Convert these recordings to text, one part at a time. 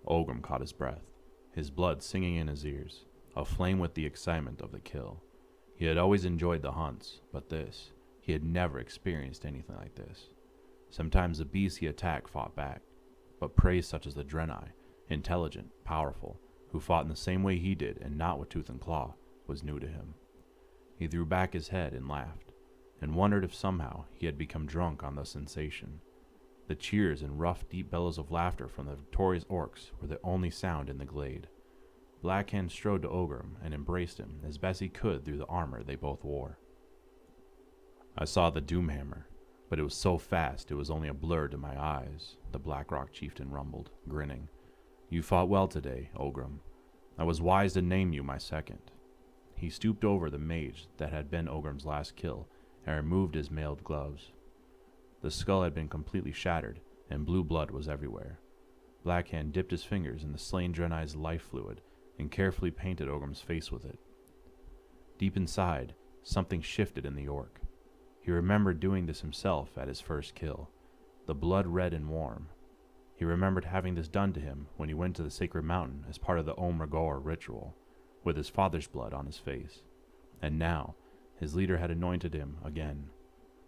Ogrim caught his breath, his blood singing in his ears, aflame with the excitement of the kill. He had always enjoyed the hunts, but he had never experienced anything like this. Sometimes the beasts he attacked fought back, but prey such as the Draenei, intelligent, powerful, who fought in the same way he did and not with tooth and claw, was new to him. He threw back his head and laughed, and wondered if somehow he had become drunk on the sensation. The cheers and rough, deep bellows of laughter from the victorious orcs were the only sound in the glade. Blackhand strode to Ogrim and embraced him as best he could through the armor they both wore. "I saw the Doomhammer, but it was so fast it was only a blur to my eyes," the Blackrock chieftain rumbled, grinning. "You fought well today, Ogrim. I was wise to name you my second." He stooped over the mage that had been Ogrim's last kill and removed his mailed gloves. The skull had been completely shattered, and blue blood was everywhere. Blackhand dipped his fingers in the slain Draenei's life fluid and carefully painted Ogrim's face with it. Deep inside, something shifted in the orc. He remembered doing this himself at his first kill, the blood red and warm. He remembered having this done to him when he went to the sacred mountain as part of the Omragor ritual, with his father's blood on his face. And now, his leader had anointed him again,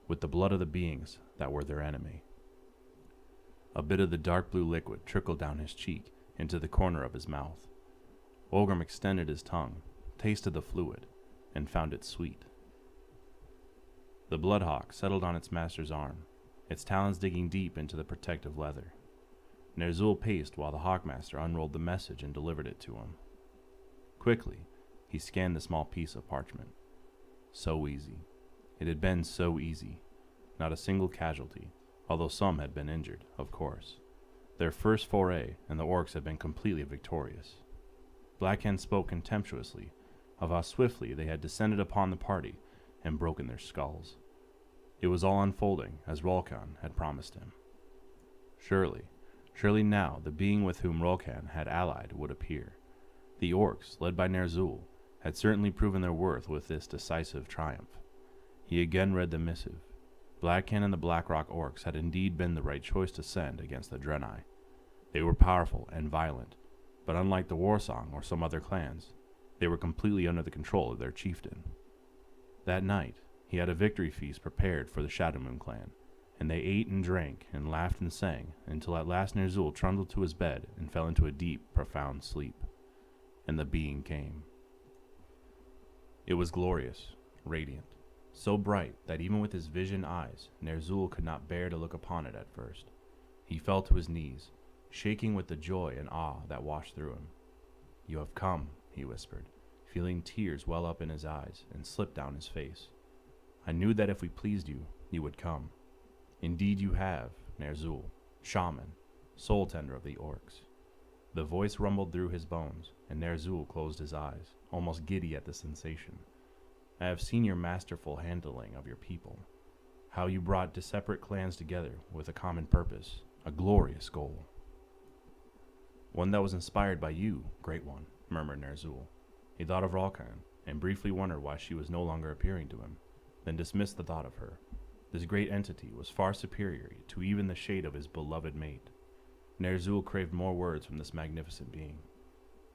with the blood of the beings that were their enemy. A bit of the dark blue liquid trickled down his cheek into the corner of his mouth. Ogrim extended his tongue, tasted the fluid, and found it sweet. The bloodhawk settled on its master's arm, its talons digging deep into the protective leather. Ner Zhul paced while the hawkmaster unrolled the message and delivered it to him. Quickly, he scanned the small piece of parchment. So easy. It had been so easy. Not a single casualty, although some had been injured, of course. Their first foray, and the orcs had been completely victorious. Blackhand spoke contemptuously of how swiftly they had descended upon the party and broken their skulls. It was all unfolding as Rolkan had promised him. Surely now the being with whom Rolkan had allied would appear. The orcs, led by Ner Zhul, had certainly proven their worth with this decisive triumph. He again read the missive. Blackhand and the Blackrock orcs had indeed been the right choice to send against the Draenei. They were powerful and violent, but unlike the Warsong or some other clans, they were completely under the control of their chieftain. That night, he had a victory feast prepared for the Shadowmoon clan, and they ate and drank and laughed and sang until at last Ner Zhul trundled to his bed and fell into a deep, profound sleep. And the being came. It was glorious, radiant, so bright that even with his vision eyes, Ner Zhul could not bear to look upon it at first. He fell to his knees, shaking with the joy and awe that washed through him. "You have come," he whispered, feeling tears well up in his eyes and slip down his face. "I knew that if we pleased you, you would come. Indeed you have, Ner Zhul, shaman, soul tender of the orcs." The voice rumbled through his bones, and Ner Zhul closed his eyes, almost giddy at the sensation. "I have seen your masterful handling of your people, how you brought separate clans together with a common purpose, a glorious goal." "One that was inspired by you, Great One," murmured Ner Zhul. He thought of Rolkan, and briefly wondered why she was no longer appearing to him, then dismissed the thought of her. This great entity was far superior to even the shade of his beloved mate. Ner Zhul craved more words from this magnificent being.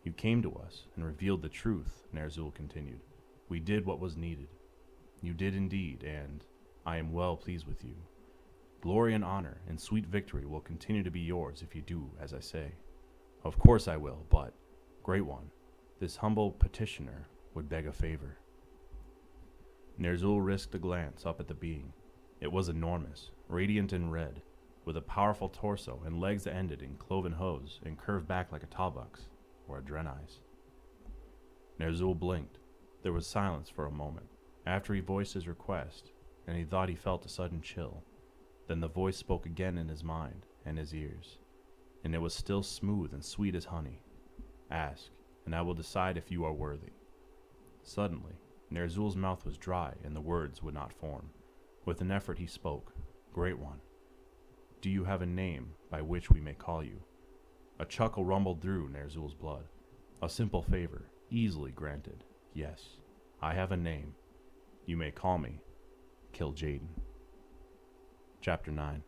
"You came to us and revealed the truth," Ner Zhul continued. "We did what was needed. You did indeed, and I am well pleased with you. Glory and honor and sweet victory will continue to be yours if you do as I say." "Of course I will, but, Great One, this humble petitioner would beg a favor." Ner Zhul risked a glance up at the being. It was enormous, radiant and red, with a powerful torso and legs that ended in cloven hooves and curved back like a Talbuck's or a Draenei's. Ner Zhul blinked. There was silence for a moment, after he voiced his request, and he thought he felt a sudden chill. Then the voice spoke again in his mind and his ears, and it was still smooth and sweet as honey. "Ask, and I will decide if you are worthy." Suddenly, Ner Zhul's mouth was dry and the words would not form. With an effort he spoke. "Great One, do you have a name by which we may call you?" A chuckle rumbled through Ner Zhul's blood. "A simple favor, easily granted. Yes, I have a name. You may call me Kil'jaeden." Chapter 9.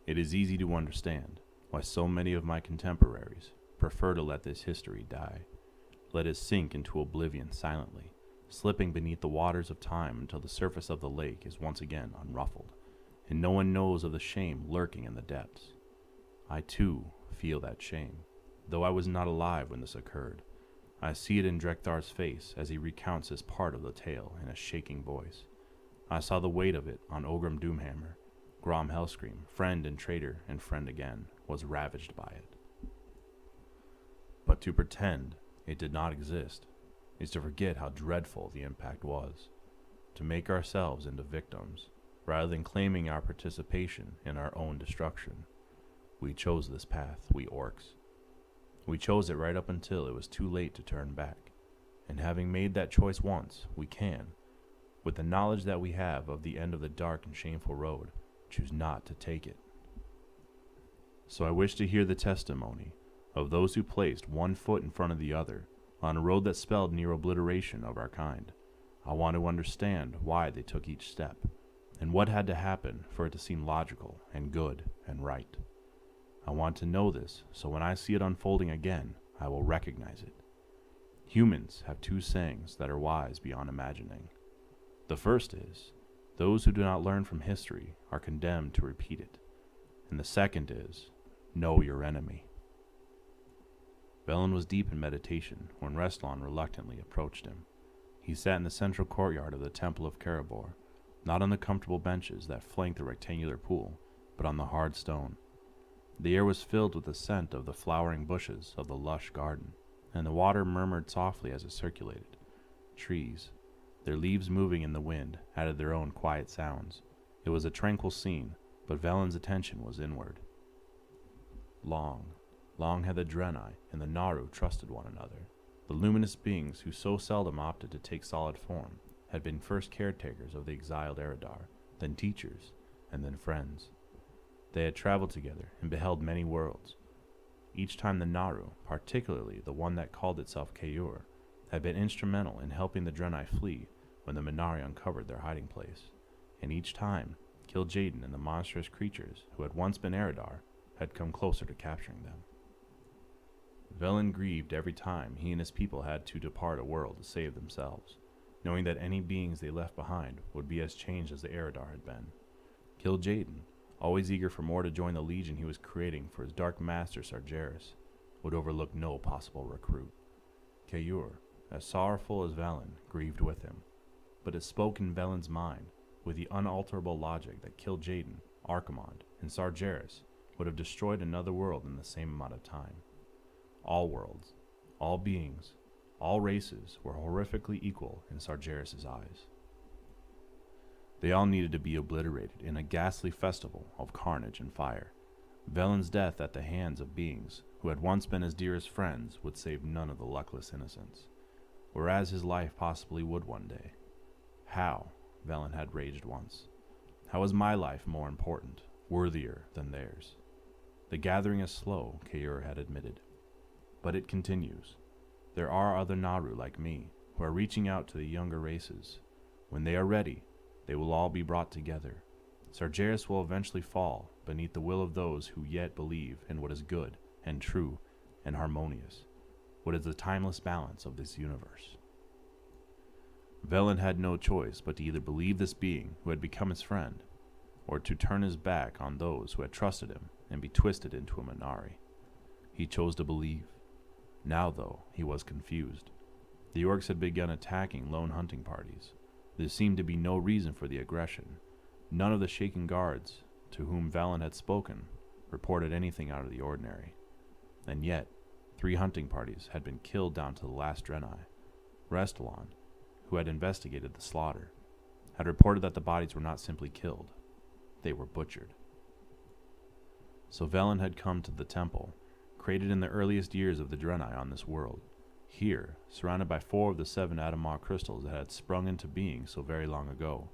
It is easy to understand, why so many of my contemporaries prefer to let this history die. Let it sink into oblivion silently, slipping beneath the waters of time until the surface of the lake is once again unruffled, and no one knows of the shame lurking in the depths. I too feel that shame, though I was not alive when this occurred. I see it in Drekthar's face as he recounts his part of the tale in a shaking voice. I saw the weight of it on Ogrim Doomhammer. Grom Hellscream, friend and traitor and friend again, was ravaged by it. But to pretend it did not exist is to forget how dreadful the impact was, to make ourselves into victims, rather than claiming our participation in our own destruction. We chose this path, we orcs. We chose it right up until it was too late to turn back, and having made that choice once, we can, with the knowledge that we have of the end of the dark and shameful road, choose not to take it. So I wish to hear the testimony of those who placed one foot in front of the other on a road that spelled near obliteration of our kind. I want to understand why they took each step, and what had to happen for it to seem logical and good and right. I want to know this, so when I see it unfolding again, I will recognize it. Humans have two sayings that are wise beyond imagining. The first is, those who do not learn from history are condemned to repeat it. And the second is, know your enemy. Velen was deep in meditation when Restlon reluctantly approached him. He sat in the central courtyard of the Temple of Karabor, not on the comfortable benches that flanked the rectangular pool, but on the hard stone. The air was filled with the scent of the flowering bushes of the lush garden, and the water murmured softly as it circulated. Trees, their leaves moving in the wind, added their own quiet sounds. It was a tranquil scene, but Velen's attention was inward. Long had the Draenei and the Naru trusted one another. The luminous beings who so seldom opted to take solid form had been first caretakers of the exiled Eredar, then teachers, and then friends. They had traveled together and beheld many worlds. Each time the Naru, particularly the one that called itself Kayur, had been instrumental in helping the Draenei flee when the Minari uncovered their hiding place, and each time Kil'jaeden and the monstrous creatures who had once been Eredar had come closer to capturing them. Velen grieved every time he and his people had to depart a world to save themselves, knowing that any beings they left behind would be as changed as the Eredar had been. Kil'jaeden, always eager for more to join the legion he was creating for his dark master Sargeras, would overlook no possible recruit. Kayur, as sorrowful as Velen, grieved with him, but it spoke in Velen's mind with the unalterable logic that Kil'jaeden, Archimonde, and Sargeras would have destroyed another world in the same amount of time. All worlds, all beings, all races were horrifically equal in Sargeras' eyes. They all needed to be obliterated in a ghastly festival of carnage and fire. Velen's death at the hands of beings who had once been his dearest friends would save none of the luckless innocents, whereas his life possibly would one day. How, Velen had raged once. How is my life more important, worthier than theirs? The gathering is slow, Kayur had admitted. But it continues. There are other Naru like me, who are reaching out to the younger races. When they are ready, they will all be brought together. Sargeras will eventually fall beneath the will of those who yet believe in what is good and true and harmonious, what is the timeless balance of this universe. Velen had no choice but to either believe this being who had become his friend, or to turn his back on those who had trusted him and be twisted into a Minari. He chose to believe. Now, though, he was confused. The orcs had begun attacking lone hunting parties. There seemed to be no reason for the aggression. None of the shaken guards, to whom Velen had spoken, reported anything out of the ordinary. And yet, 3 hunting parties had been killed down to the last Draenei. Restlon, who had investigated the slaughter, had reported that the bodies were not simply killed, they were butchered. So Velen had come to the temple, created in the earliest years of the Draenei on this world. Here, surrounded by 4 of the 7 Adamar crystals that had sprung into being so very long ago,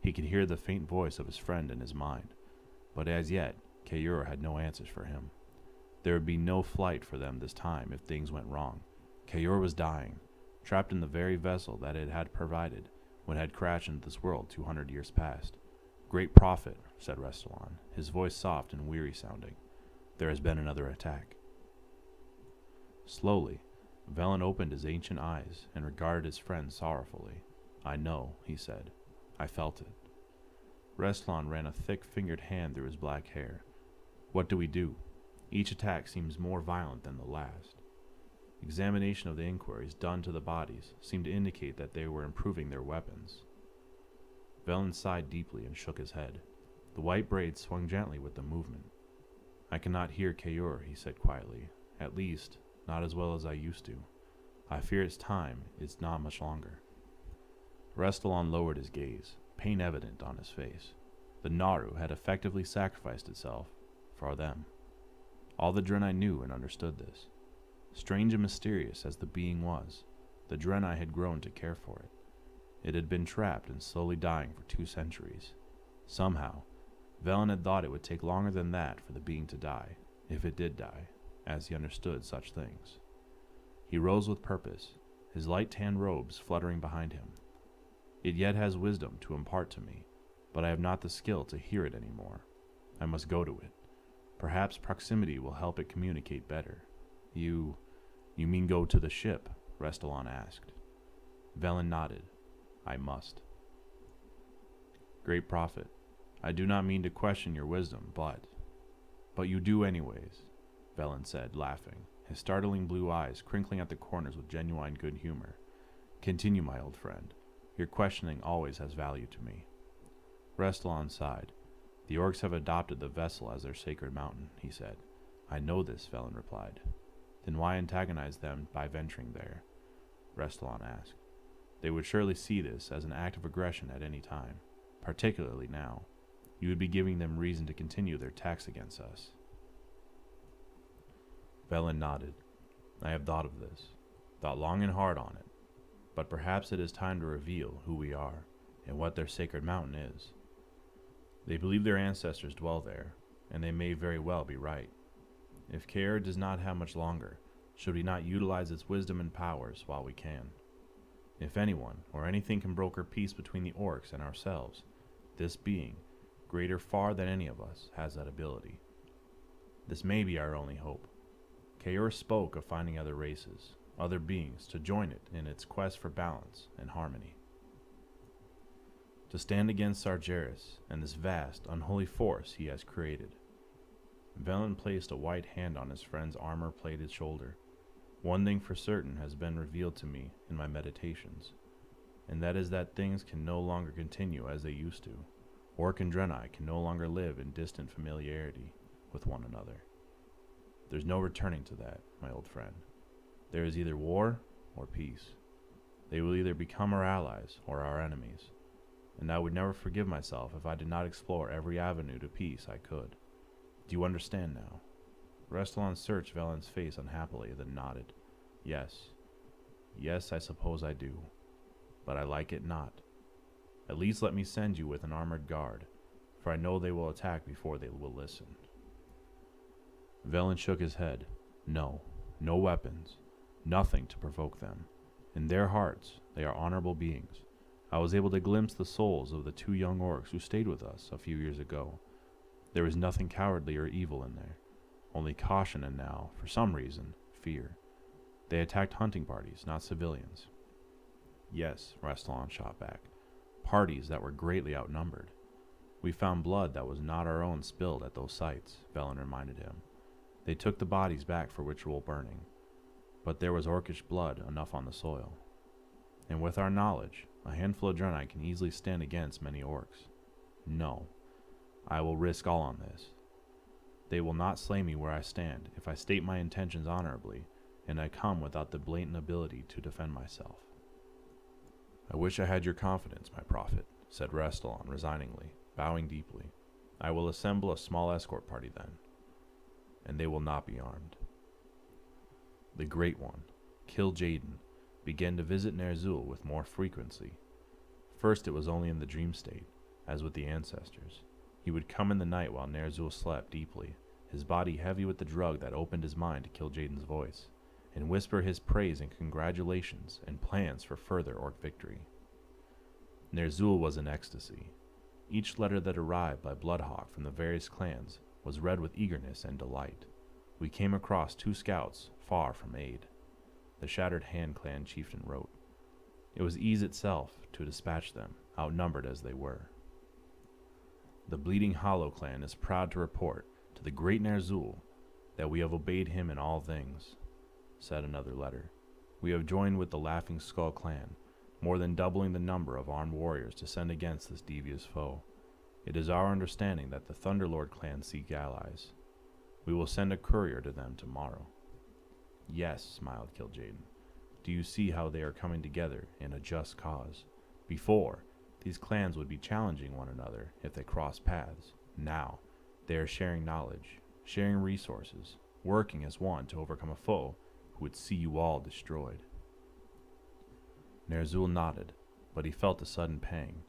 he could hear the faint voice of his friend in his mind. But as yet, Kayur had no answers for him. There would be no flight for them this time if things went wrong. Kayur was dying, trapped in the very vessel that it had provided when it had crashed into this world 200 years past. Great prophet, said Restalon, his voice soft and weary sounding. There has been another attack. Slowly, Velen opened his ancient eyes and regarded his friend sorrowfully. I know, he said. I felt it. Restlon ran a thick-fingered hand through his black hair. What do we do? Each attack seems more violent than the last. Examination of the inquiries done to the bodies seemed to indicate that they were improving their weapons. Velen sighed deeply and shook his head. The white braids swung gently with the movement. I cannot hear Kayor, he said quietly. At least, not as well as I used to. I fear its time is not much longer. Restalon lowered his gaze, pain evident on his face. The Naru had effectively sacrificed itself for them. All the Draenei knew and understood this. Strange and mysterious as the being was, the Draenei had grown to care for it. It had been trapped and slowly dying for 2 centuries. Somehow, Velen had thought it would take longer than that for the being to die, if it did die, as he understood such things. He rose with purpose, his light-tan robes fluttering behind him. It yet has wisdom to impart to me, but I have not the skill to hear it anymore. I must go to it. Perhaps proximity will help it communicate better. You mean go to the ship? Restalon asked. Velen nodded. I must. Great Prophet, I do not mean to question your wisdom, but you do anyways, Velen said, laughing, his startling blue eyes crinkling at the corners with genuine good humor. Continue, my old friend. Your questioning always has value to me. Restalon sighed. The orcs have adopted the vessel as their sacred mountain, he said. I know this, Velen replied. Then why antagonize them by venturing there? Restalon asked. They would surely see this as an act of aggression at any time, particularly now. You would be giving them reason to continue their attacks against us. Velen nodded. I have thought of this, thought long and hard on it, but perhaps it is time to reveal who we are and what their sacred mountain is. They believe their ancestors dwell there, and they may very well be right. If Kaer does not have much longer, should we not utilize its wisdom and powers while we can? If anyone or anything can broker peace between the orcs and ourselves, this being, greater far than any of us, has that ability. This may be our only hope. Kaer spoke of finding other races, other beings, to join it in its quest for balance and harmony. To stand against Sargeras and this vast, unholy force he has created. Velen placed a white hand on his friend's armor-plated shoulder. One thing for certain has been revealed to me in my meditations, and that is that things can no longer continue as they used to. Orc and Draenei can no longer live in distant familiarity with one another. There's no returning to that, my old friend. There is either war or peace. They will either become our allies or our enemies, and I would never forgive myself if I did not explore every avenue to peace I could. Do you understand now? Restalon searched Velen's face unhappily, then nodded. Yes. Yes, I suppose I do. But I like it not. At least let me send you with an armored guard, for I know they will attack before they will listen. Velen shook his head. No, no weapons. Nothing to provoke them. In their hearts, they are honorable beings. I was able to glimpse the souls of the 2 young orcs who stayed with us a few years ago. There was nothing cowardly or evil in there. Only caution and now, for some reason, fear. They attacked hunting parties, not civilians. Yes, Restalon shot back. Parties that were greatly outnumbered. We found blood that was not our own spilled at those sites, Velen reminded him. They took the bodies back for ritual burning, but there was orcish blood enough on the soil. And with our knowledge, a handful of Draenei can easily stand against many orcs. No, I will risk all on this. They will not slay me where I stand if I state my intentions honorably, and I come without the blatant ability to defend myself. I wish I had your confidence, my prophet, said Restalon resigningly, bowing deeply. I will assemble a small escort party then, and they will not be armed. The Great One, Kil'jaeden, began to visit Ner Zhul with more frequency. First it was only in the dream state, as with the ancestors. He would come in the night while Ner Zhul slept deeply, his body heavy with the drug that opened his mind to Kil'jaeden's voice, and whisper his praise and congratulations and plans for further orc victory. Ner Zhul was in ecstasy. Each letter that arrived by Bloodhawk from the various clans was read with eagerness and delight. We came across 2 scouts far from aid," the Shattered Hand clan chieftain wrote. "It was ease itself to dispatch them, outnumbered as they were. The Bleeding Hollow clan is proud to report to the great Ner Zhul that we have obeyed him in all things," said another letter. "We have joined with the Laughing Skull clan, more than doubling the number of armed warriors to send against this devious foe. It is our understanding that the Thunderlord clan seek allies. We will send a courier to them tomorrow." "Yes," smiled Kil'jaeden. "Do you see how they are coming together in a just cause? Before, these clans would be challenging one another if they crossed paths. Now, they are sharing knowledge, sharing resources, working as one to overcome a foe who would see you all destroyed." Ner Zhul nodded, but he felt a sudden pang.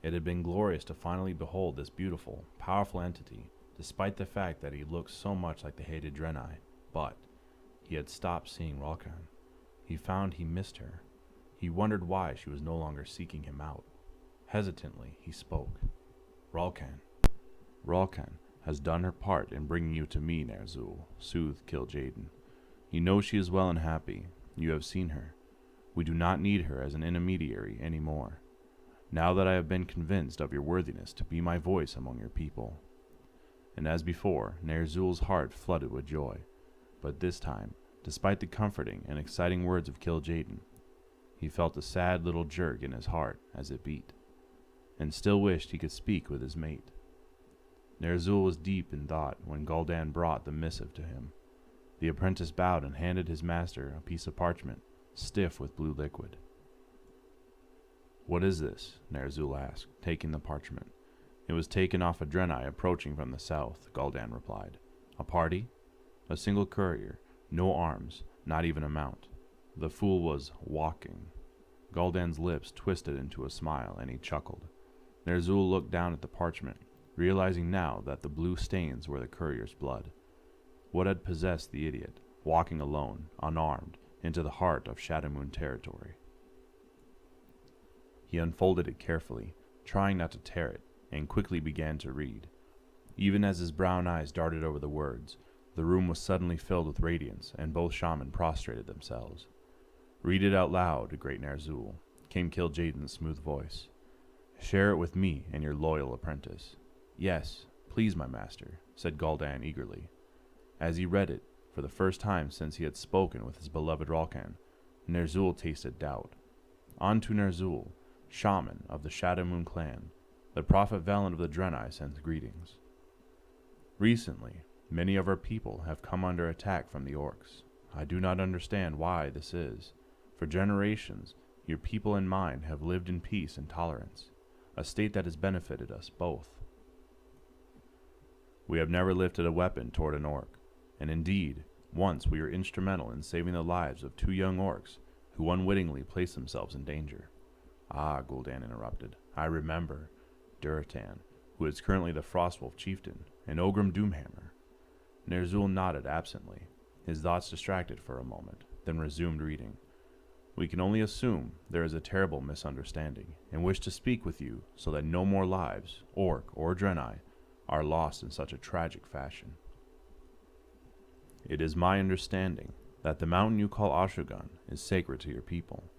It had been glorious to finally behold this beautiful, powerful entity, despite the fact that he looked so much like the hated Draenei. But he had stopped seeing Ralkan. He found he missed her. He wondered why she was no longer seeking him out. Hesitantly, he spoke. "Ralkan." "Ralkan has done her part in bringing you to me, Ner Zhul," soothed Kil'jaeden. "You know she is well and happy. You have seen her. We do not need her as an intermediary any more. Now that I have been convinced of your worthiness to be my voice among your people." And as before, Ner Zhul's heart flooded with joy. But this time, despite the comforting and exciting words of Kil'jaeden, he felt a sad little jerk in his heart as it beat, and still wished he could speak with his mate. Ner Zhul was deep in thought when Gul'dan brought the missive to him. The apprentice bowed and handed his master a piece of parchment, stiff with blue liquid. "What is this?" Ner Zhul asked, taking the parchment. "It was taken off a Draenei approaching from the south," Gul'dan replied. "A party?" "A single courier, no arms, not even a mount. The fool was walking." Gul'dan's lips twisted into a smile, and he chuckled. Ner Zhul looked down at the parchment, realizing now that the blue stains were the courier's blood. What had possessed the idiot, walking alone, unarmed, into the heart of Shadowmoon territory? He unfolded it carefully, trying not to tear it, and quickly began to read. Even as his brown eyes darted over the words, the room was suddenly filled with radiance, and both shaman prostrated themselves. "Read it out loud, great Ner Zhul," came Kil'jaeden's smooth voice. "Share it with me and your loyal apprentice." "Yes, please, my master," said Gul'dan eagerly. As he read it, for the first time since he had spoken with his beloved Ralkan, Ner Zhul tasted doubt. On to Ner Zhul, shaman of the Shadowmoon clan, the prophet Velen of the Draenei sends greetings. "Recently, many of our people have come under attack from the orcs. I do not understand why this is. For generations, your people and mine have lived in peace and tolerance, a state that has benefited us both. We have never lifted a weapon toward an orc, and indeed, once we were instrumental in saving the lives of 2 young orcs who unwittingly placed themselves in danger." "Ah," Gul'dan interrupted, "I remember. Durotan, who is currently the Frostwolf chieftain, and Ogrim Doomhammer." Ner Zhul nodded absently, his thoughts distracted for a moment, then resumed reading. "We can only assume there is a terrible misunderstanding, and wish to speak with you so that no more lives, orc or Draenei, are lost in such a tragic fashion. It is my understanding that the mountain you call Ashugan is sacred to your people,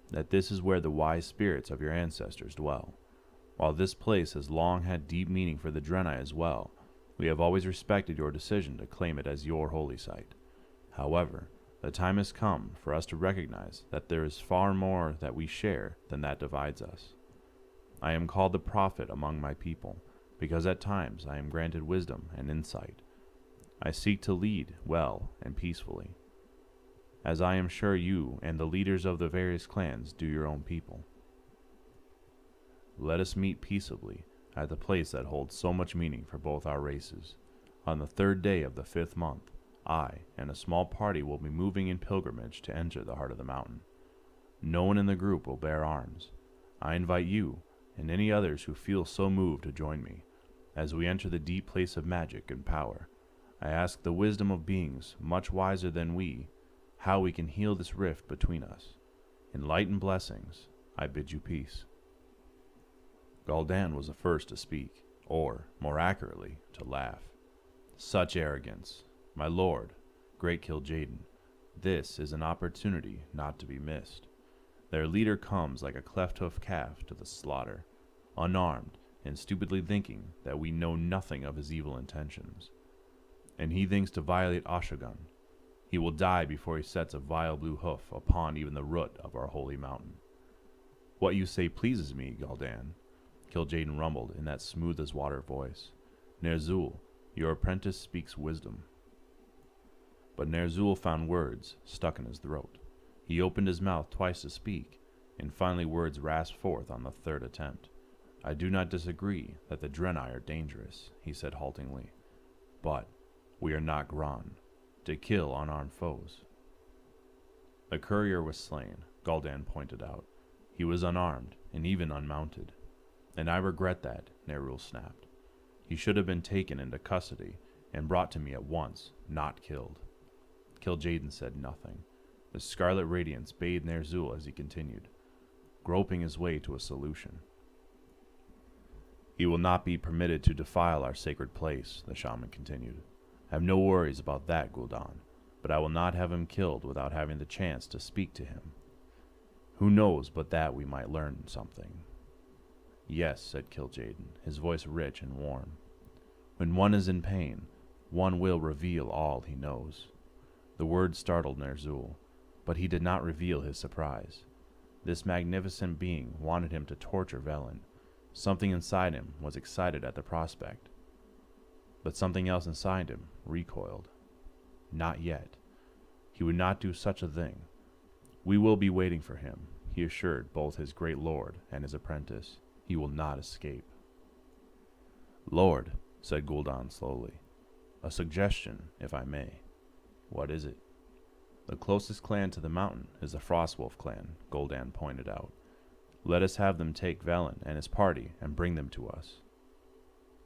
that this is where the wise spirits of your ancestors dwell. While this place has long had deep meaning for the Draenei as well, we have always respected your decision to claim it as your holy site. However, the time has come for us to recognize that there is far more that we share than that divides us. I am called the prophet among my people, because at times I am granted wisdom and insight. I seek to lead well and peacefully, as I am sure you and the leaders of the various clans do your own people. Let us meet peaceably at the place that holds so much meaning for both our races. On the 3rd day of the 5th month, I and a small party will be moving in pilgrimage to enter the heart of the mountain. No one in the group will bear arms. I invite you and any others who feel so moved to join me. As we enter the deep place of magic and power, I ask the wisdom of beings much wiser than we, how we can heal this rift between us. In light and blessings, I bid you peace." Gul'dan was the first to speak, or, more accurately, to laugh. "Such arrogance. My lord, great Kil'jaeden, this is an opportunity not to be missed. Their leader comes like a cleft-hoofed calf to the slaughter, unarmed and stupidly thinking that we know nothing of his evil intentions. And he thinks to violate Ashugan. He will die before he sets a vile blue hoof upon even the root of our holy mountain. What you say pleases me, Gul'dan, Kil'jaeden rumbled in that smooth-as-water voice. Ner Zhul, your apprentice speaks wisdom. But Ner Zhul found words stuck in his throat. He opened his mouth twice to speak, and finally words rasped forth on the third attempt. I do not disagree that the Draenei are dangerous, he said haltingly. But we are not Gron, to kill unarmed foes. The courier was slain, Gul'dan pointed out. He was unarmed, and even unmounted. And I regret that, Ner Zhul snapped. He should have been taken into custody and brought to me at once, not killed. Kil'jaeden said nothing. The scarlet radiance bathed Ner Zhul as he continued, groping his way to a solution. He will not be permitted to defile our sacred place, the shaman continued. Have no worries about that, Gul'dan, but I will not have him killed without having the chance to speak to him. Who knows but that we might learn something? Yes, said Kil'jaeden, his voice rich and warm. When one is in pain, one will reveal all he knows. The word startled Ner Zhul, but he did not reveal his surprise. This magnificent being wanted him to torture Velen. Something inside him was excited at the prospect. But something else inside him recoiled. Not yet. He would not do such a thing. We will be waiting for him, he assured both his great lord and his apprentice. He will not escape. Lord, said Gul'dan slowly, a suggestion, if I may. What is it? The closest clan to the mountain is the Frostwolf clan, Gul'dan pointed out. Let us have them take Velen and his party and bring them to us.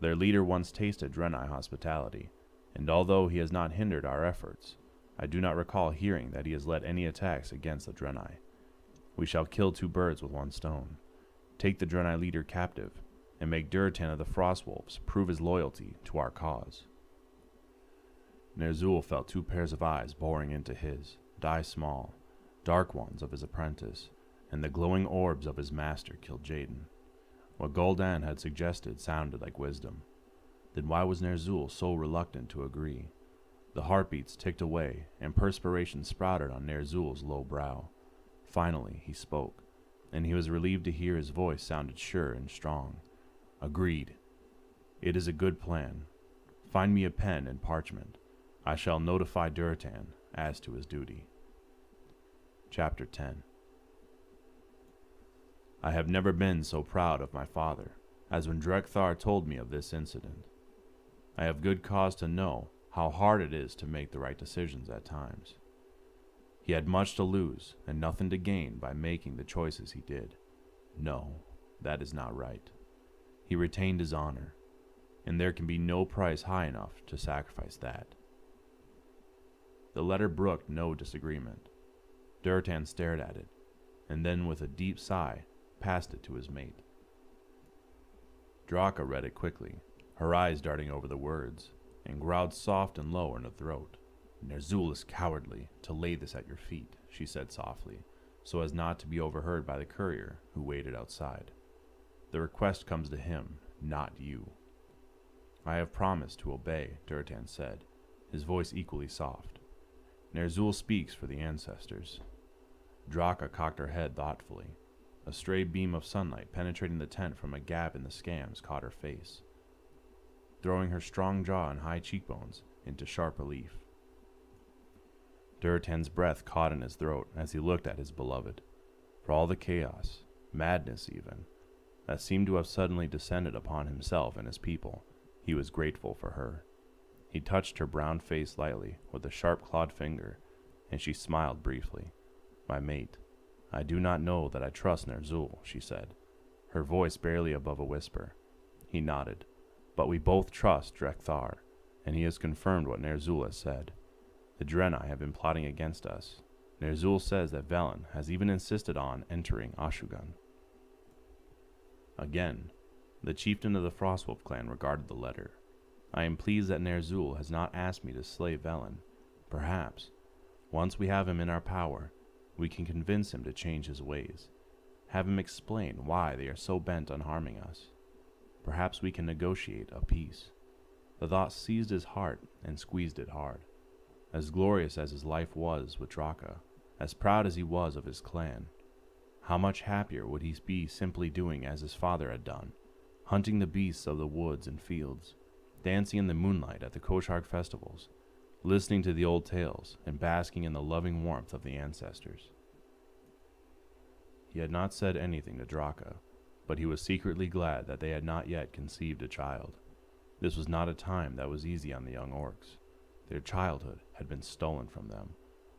Their leader once tasted Draenei hospitality, and although he has not hindered our efforts, I do not recall hearing that he has led any attacks against the Draenei. We shall kill two birds with one stone. Take the Draenei leader captive, and make Durotan of the Frostwolves prove his loyalty to our cause. Ner Zhul felt two pairs of eyes boring into his, die small, dark ones of his apprentice, and the glowing orbs of his master Kil'jaeden. What Gul'dan had suggested sounded like wisdom. Then why was Ner Zhul so reluctant to agree? The heartbeats ticked away, and perspiration sprouted on Ner Zhul's low brow. Finally he spoke, and he was relieved to hear his voice sounded sure and strong. Agreed. It is a good plan. Find me a pen and parchment. I shall notify Durotan as to his duty. Chapter 10. I have never been so proud of my father as when Drek'Thar told me of this incident. I have good cause to know how hard it is to make the right decisions at times. He had much to lose and nothing to gain by making the choices he did. No, that is not right. He retained his honor, and there can be no price high enough to sacrifice that. The letter brooked no disagreement. Durotan stared at it, and then with a deep sigh, passed it to his mate. Draka read it quickly, her eyes darting over the words, and growled soft and low in her throat. Ner Zhul is cowardly to lay this at your feet, she said softly, so as not to be overheard by the courier who waited outside. The request comes to him, not you. I have promised to obey, Durotan said, his voice equally soft. Ner Zhul speaks for the ancestors. Draka cocked her head thoughtfully. A stray beam of sunlight penetrating the tent from a gap in the scams caught her face, throwing her strong jaw and high cheekbones into sharp relief. Durotan's breath caught in his throat as he looked at his beloved. For all the chaos, madness even, that seemed to have suddenly descended upon himself and his people, he was grateful for her. He touched her brown face lightly with a sharp-clawed finger, and she smiled briefly. My mate, I do not know that I trust Ner Zhul, she said, her voice barely above a whisper. He nodded. But we both trust Drek'Thar, and he has confirmed what Ner Zhul has said. The Draenei have been plotting against us. Ner Zhul says that Velen has even insisted on entering Ashugan. Again, the chieftain of the Frostwolf clan regarded the letter. I am pleased that Ner Zhul has not asked me to slay Velen. Perhaps, once we have him in our power, we can convince him to change his ways. Have him explain why they are so bent on harming us. Perhaps we can negotiate a peace." The thought seized his heart and squeezed it hard. As glorious as his life was with Draka, as proud as he was of his clan, how much happier would he be simply doing as his father had done, hunting the beasts of the woods and fields, dancing in the moonlight at the Koshark festivals, listening to the old tales and basking in the loving warmth of the ancestors. He had not said anything to Draka, but he was secretly glad that they had not yet conceived a child. This was not a time that was easy on the young orcs. Their childhood had been stolen from them.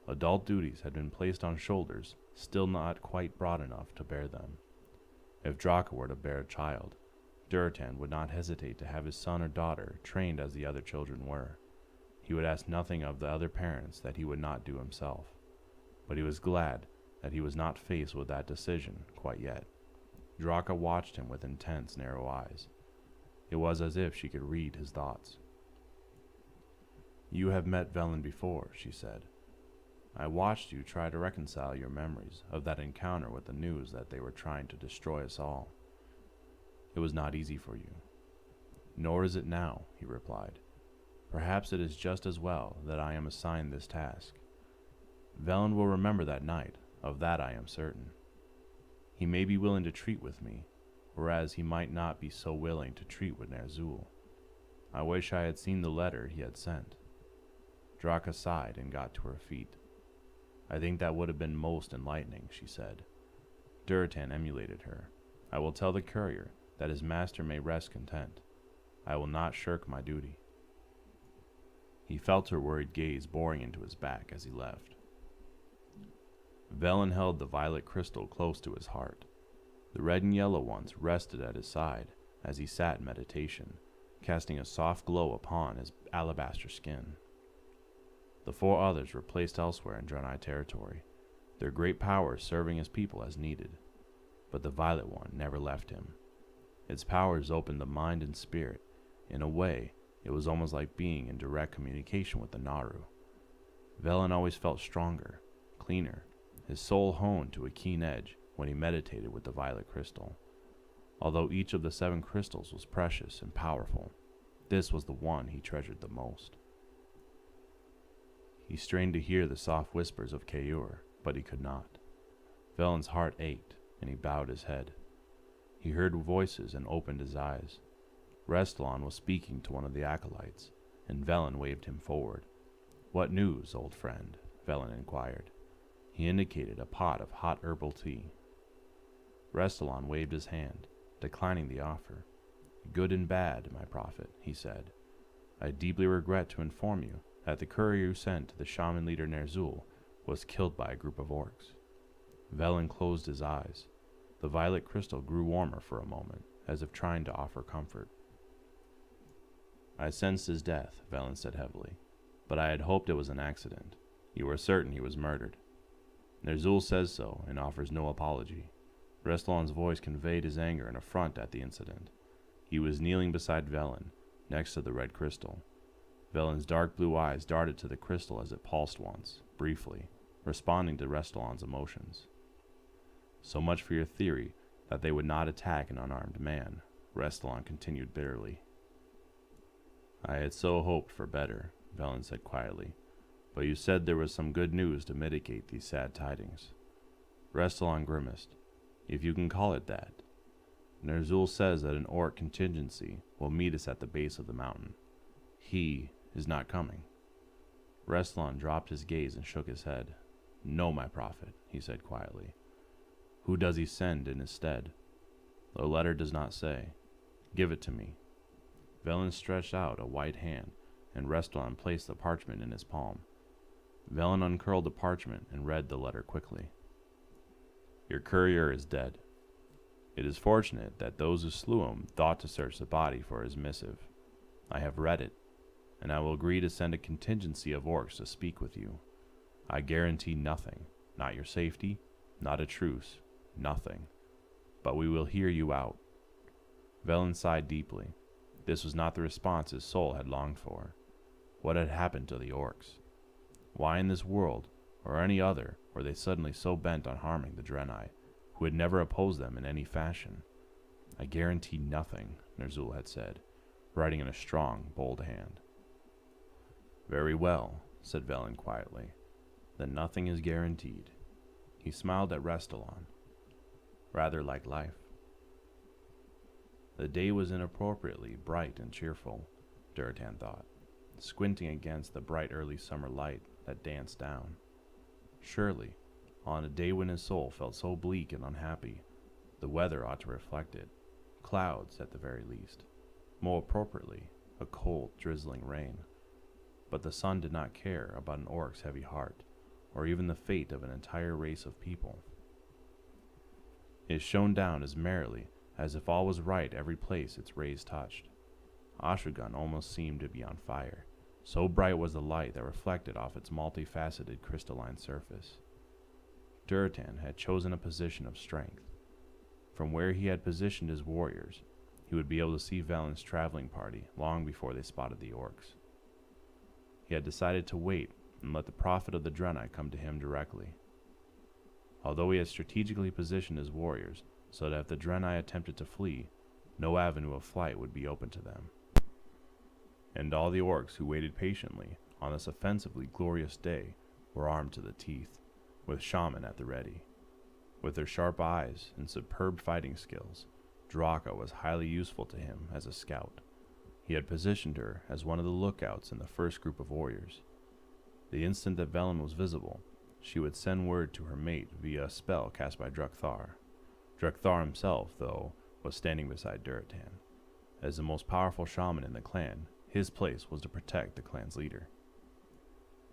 Adult duties had been placed on shoulders still not quite broad enough to bear them. If Draka were to bear a child, Durotan would not hesitate to have his son or daughter trained as the other children were. He would ask nothing of the other parents that he would not do himself. But he was glad that he was not faced with that decision quite yet. Draka watched him with intense, narrow eyes. It was as if she could read his thoughts. "You have met Velen before," she said. "I watched you try to reconcile your memories of that encounter with the news that they were trying to destroy us all. It was not easy for you." "Nor is it now," he replied. "Perhaps it is just as well that I am assigned this task. Velen will remember that night, of that I am certain. He may be willing to treat with me, whereas he might not be so willing to treat with Ner Zhul. I wish I had seen the letter he had sent." Draka sighed and got to her feet. "I think that would have been most enlightening," she said. Durotan emulated her. "I will tell the courier that his master may rest content. I will not shirk my duty." He felt her worried gaze boring into his back as he left. Velen held the violet crystal close to his heart. The red and yellow ones rested at his side as he sat in meditation, casting a soft glow upon his alabaster skin. The 4 others were placed elsewhere in Draenei territory, their great powers serving his people as needed. But the violet one never left him. Its powers opened the mind and spirit. In a way, it was almost like being in direct communication with the Naru. Velen always felt stronger, cleaner, his soul honed to a keen edge when he meditated with the violet crystal. Although each of the 7 crystals was precious and powerful, this was the one he treasured the most. He strained to hear the soft whispers of Kayur, but he could not. Velen's heart ached, and he bowed his head. He heard voices and opened his eyes. Restalon was speaking to one of the acolytes, and Velen waved him forward. "What news, old friend?" Velen inquired. He indicated a pot of hot herbal tea. Restalon waved his hand, declining the offer. "Good and bad, my prophet," he said. "I deeply regret to inform you that the courier you sent to the shaman leader Ner Zhul was killed by a group of orcs." Velen closed his eyes. The violet crystal grew warmer for a moment, as if trying to offer comfort. "I sensed his death," Velen said heavily, "but I had hoped it was an accident. You are certain he was murdered?" "Ner Zhul says so, and offers no apology." Restalon's voice conveyed his anger and affront at the incident. He was kneeling beside Velen, next to the red crystal. Velen's dark blue eyes darted to the crystal as it pulsed once, briefly, responding to Restalon's emotions. "So much for your theory that they would not attack an unarmed man," Restalon continued bitterly. "I had so hoped for better," Velen said quietly, "but you said there was some good news to mitigate these sad tidings." Restalon grimaced. "If you can call it that. Ner Zhul says that an orc contingency will meet us at the base of the mountain. He is not coming." Restalon dropped his gaze and shook his head. "No, my prophet," he said quietly. "Who does he send in his stead?" "The letter does not say." "Give it to me." Velen stretched out a white hand, and Restalon placed the parchment in his palm. Velen uncurled the parchment and read the letter quickly. "Your courier is dead. It is fortunate that those who slew him thought to search the body for his missive. I have read it, and I will agree to send a contingency of orcs to speak with you. I guarantee nothing, not your safety, not a truce, nothing. But we will hear you out." Velen sighed deeply. This was not the response his soul had longed for. What had happened to the orcs? Why in this world, or any other, were they suddenly so bent on harming the Draenei, who had never opposed them in any fashion? I guarantee nothing, Ner Zhul had said, writing in a strong, bold hand. Very well, said Velen quietly. Then nothing is guaranteed. He smiled at Restallon. Rather like life. The day was inappropriately bright and cheerful, Durotan thought, squinting against the bright early summer light that danced down. Surely, on a day when his soul felt so bleak and unhappy, the weather ought to reflect it. Clouds, at the very least. More appropriately, a cold, drizzling rain. But the sun did not care about an orc's heavy heart, or even the fate of an entire race of people. It shone down as merrily as if all was right every place its rays touched. Ashragun almost seemed to be on fire, so bright was the light that reflected off its multifaceted crystalline surface. Durotan had chosen a position of strength. From where he had positioned his warriors, he would be able to see Velen's traveling party long before they spotted the orcs. He had decided to wait and let the prophet of the Draenei come to him directly. Although he had strategically positioned his warriors so that if the Draenei attempted to flee, no avenue of flight would be open to them. And all the orcs who waited patiently on this offensively glorious day were armed to the teeth, with shaman at the ready. With her sharp eyes and superb fighting skills, Draka was highly useful to him as a scout. He had positioned her as one of the lookouts in the first group of warriors. The instant that Velen was visible, she would send word to her mate via a spell cast by Drekthar. Drekthar himself, though, was standing beside Durotan. As the most powerful shaman in the clan, his place was to protect the clan's leader.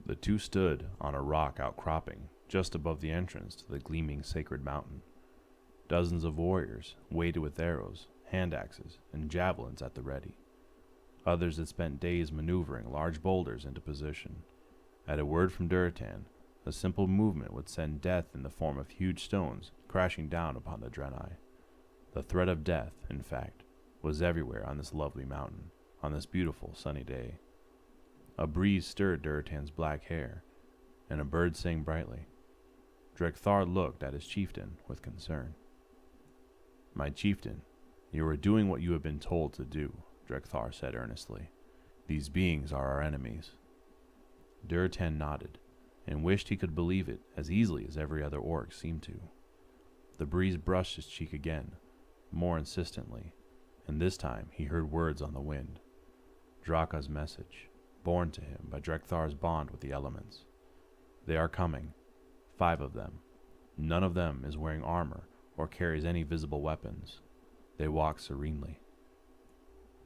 The two stood on a rock outcropping just above the entrance to the gleaming sacred mountain. Dozens of warriors, weighted with arrows, hand axes, and javelins at the ready. Others had spent days maneuvering large boulders into position. At a word from Durotan, a simple movement would send death in the form of huge stones crashing down upon the Draenei. The threat of death, in fact, was everywhere on this lovely mountain, on this beautiful sunny day. A breeze stirred Durotan's black hair, and a bird sang brightly. Drekthar looked at his chieftain with concern. "My chieftain, you are doing what you have been told to do," Drekthar said earnestly. "These beings are our enemies." Durotan nodded, and wished he could believe it as easily as every other orc seemed to. The breeze brushed his cheek again, more insistently, and this time he heard words on the wind. Draka's message, borne to him by Drekthar's bond with the elements. "They are coming. 5 of them. None of them is wearing armor or carries any visible weapons. They walk serenely."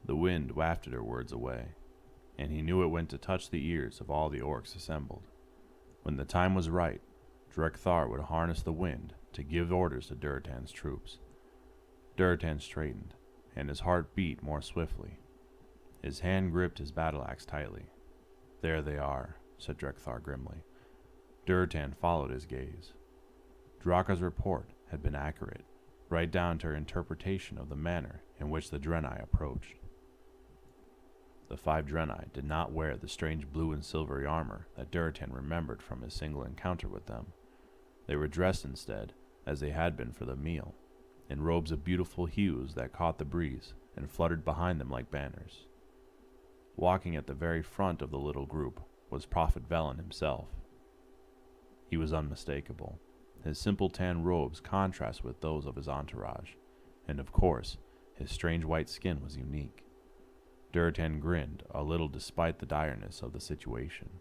The wind wafted her words away, and he knew it went to touch the ears of all the orcs assembled. When the time was right, Drekthar would harness the wind to give orders to Durotan's troops. Durotan straightened, and his heart beat more swiftly. His hand gripped his battle axe tightly. "There they are," said Drekthar grimly. Durotan followed his gaze. Draka's report had been accurate, right down to her interpretation of the manner in which the Draenei approached. The 5 Draenei did not wear the strange blue and silvery armor that Durotan remembered from his single encounter with them. They were dressed instead, as they had been for the meal, in robes of beautiful hues that caught the breeze and fluttered behind them like banners. Walking at the very front of the little group was Prophet Velen himself. He was unmistakable. His simple tan robes contrasted with those of his entourage, and of course, his strange white skin was unique. Durotan grinned a little despite the direness of the situation.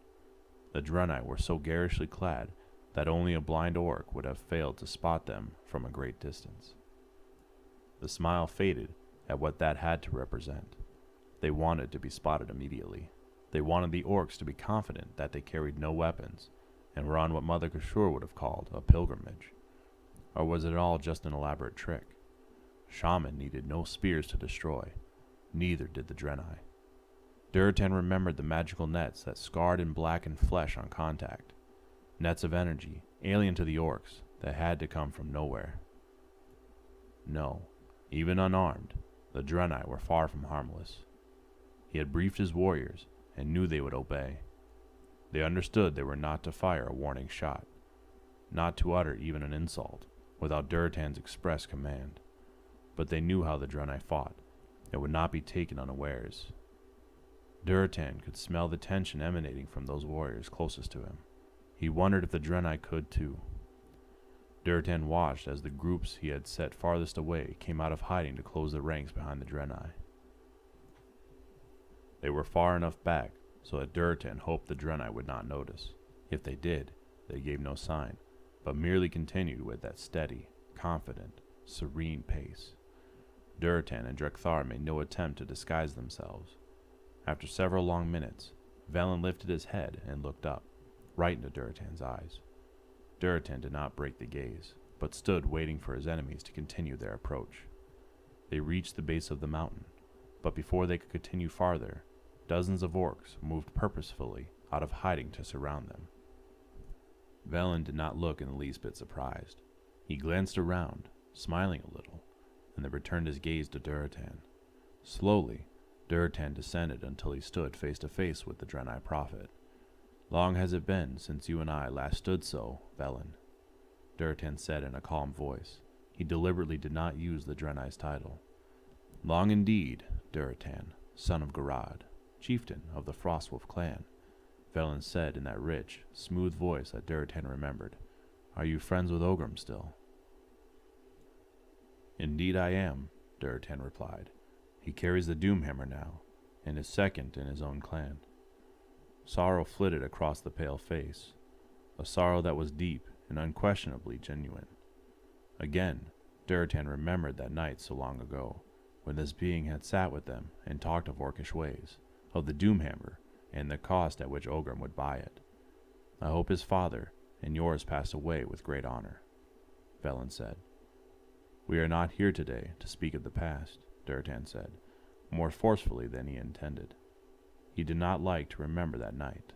The Draenei were so garishly clad that only a blind orc would have failed to spot them from a great distance. The smile faded at what that had to represent. They wanted to be spotted immediately. They wanted the orcs to be confident that they carried no weapons and were on what Mother Kashur would have called a pilgrimage. Or was it all just an elaborate trick? Shaman needed no spears to destroy. Neither did the Draenei. Durotan remembered the magical nets that scarred and blackened flesh on contact. Nets of energy, alien to the orcs, that had to come from nowhere. No, even unarmed, the Draenei were far from harmless. He had briefed his warriors and knew they would obey. They understood they were not to fire a warning shot, not to utter even an insult, without Durotan's express command. But they knew how the Draenei fought, and would not be taken unawares. Durotan could smell the tension emanating from those warriors closest to him. He wondered if the Draenei could too. Durotan watched as the groups he had set farthest away came out of hiding to close the ranks behind the Draenei. They were far enough back so that Durotan hoped the Draenei would not notice. If they did, they gave no sign, but merely continued with that steady, confident, serene pace. Durotan and Drekthar made no attempt to disguise themselves. After several long minutes, Velen lifted his head and looked up, right into Durotan's eyes. Durotan did not break the gaze, but stood waiting for his enemies to continue their approach. They reached the base of the mountain, but before they could continue farther, dozens of orcs moved purposefully out of hiding to surround them. Velen did not look in the least bit surprised. He glanced around, smiling a little, and then returned his gaze to Durotan. Slowly, Durotan descended until he stood face to face with the Draenei prophet. "Long has it been since you and I last stood so, Velen," Durotan said in a calm voice. He deliberately did not use the Draenei's title. "Long indeed, Durotan, son of Garad, chieftain of the Frostwolf clan," Velen said in that rich, smooth voice that Durotan remembered. "Are you friends with Ogrim still?" "Indeed I am," Durotan replied. "He carries the Doomhammer now, and is second in his own clan." Sorrow flitted across the pale face, a sorrow that was deep and unquestionably genuine. Again, Durotan remembered that night so long ago, when this being had sat with them and talked of orcish ways, of the Doomhammer, and the cost at which Ogrim would buy it. "I hope his father and yours passed away with great honor," Velen said. "We are not here today to speak of the past," Durotan said, more forcefully than he intended. He did not like to remember that night.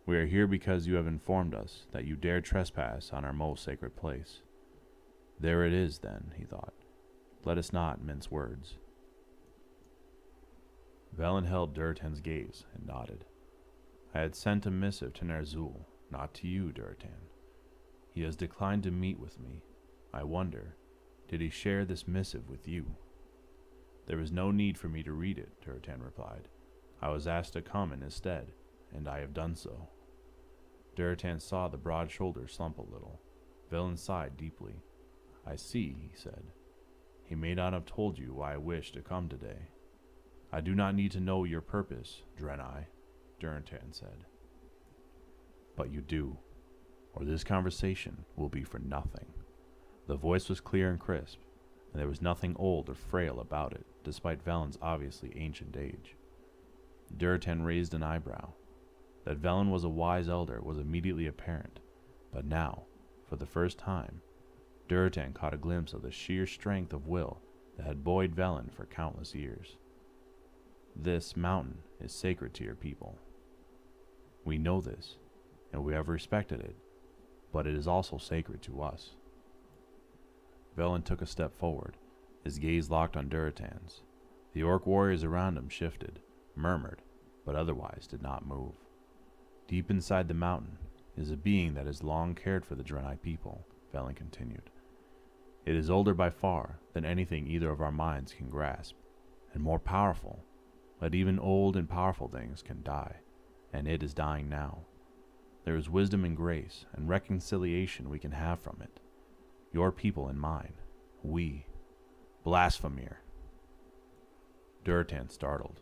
"We are here because you have informed us that you dare trespass on our most sacred place." There it is, then, he thought. Let us not mince words. Velen held Durotan's gaze and nodded. "I had sent a missive to Ner Zhul, not to you, Durotan. He has declined to meet with me. I wonder, did he share this missive with you?" "There is no need for me to read it," Durotan replied. "I was asked to come in his stead, and I have done so." Durotan saw the broad shoulders slump a little. Velen sighed deeply. "I see," he said. "He may not have told you why I wished to come today." "I do not need to know your purpose, Draenei," Durotan said. "But you do, or this conversation will be for nothing." The voice was clear and crisp, and there was nothing old or frail about it, despite Velen's obviously ancient age. Durotan raised an eyebrow. That Velen was a wise elder was immediately apparent, but now, for the first time, Durotan caught a glimpse of the sheer strength of will that had buoyed Velen for countless years. "This mountain is sacred to your people. We know this, and we have respected it, but it is also sacred to us." Velen took a step forward, his gaze locked on Durotan's. The orc warriors around him shifted, murmured, but otherwise did not move. "Deep inside the mountain is a being that has long cared for the Draenei people," Velen continued. "It is older by far than anything either of our minds can grasp, and more powerful, but even old and powerful things can die, and it is dying now. There is wisdom and grace and reconciliation we can have from it. Your people and mine. We. Blasphemer!" Durotan startled.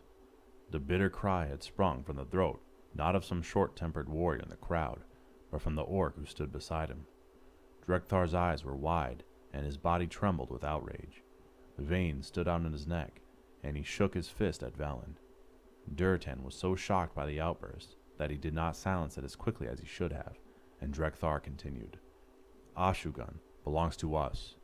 The bitter cry had sprung from the throat, not of some short-tempered warrior in the crowd, but from the orc who stood beside him. Drekthar's eyes were wide, and his body trembled with outrage. The veins stood out on his neck, and he shook his fist at Velen. Durotan was so shocked by the outburst that he did not silence it as quickly as he should have, and Drekthar continued. "Ashugan belongs to us.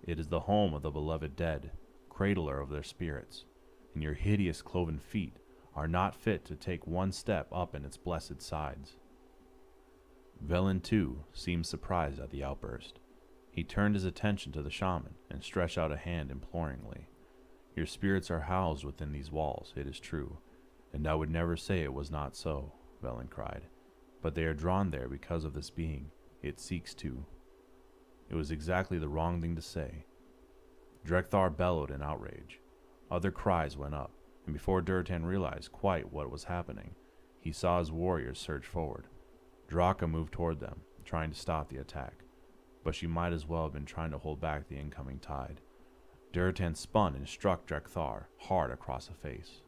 It is the home of the beloved dead, cradler of their spirits, and your hideous cloven feet are not fit to take one step up in its blessed sides." Velen, too, seemed surprised at the outburst. He turned his attention to the shaman and stretched out a hand imploringly. Your spirits are housed within these walls, it is true, and I would never say it was not so, Velen cried. But they are drawn there because of this being. It seeks to. It was exactly the wrong thing to say. Drekthar bellowed in outrage. Other cries went up, and before Durotan realized quite what was happening, he saw his warriors surge forward. Draka moved toward them, trying to stop the attack, but she might as well have been trying to hold back the incoming tide. Durotan spun and struck Drekthar hard across the face.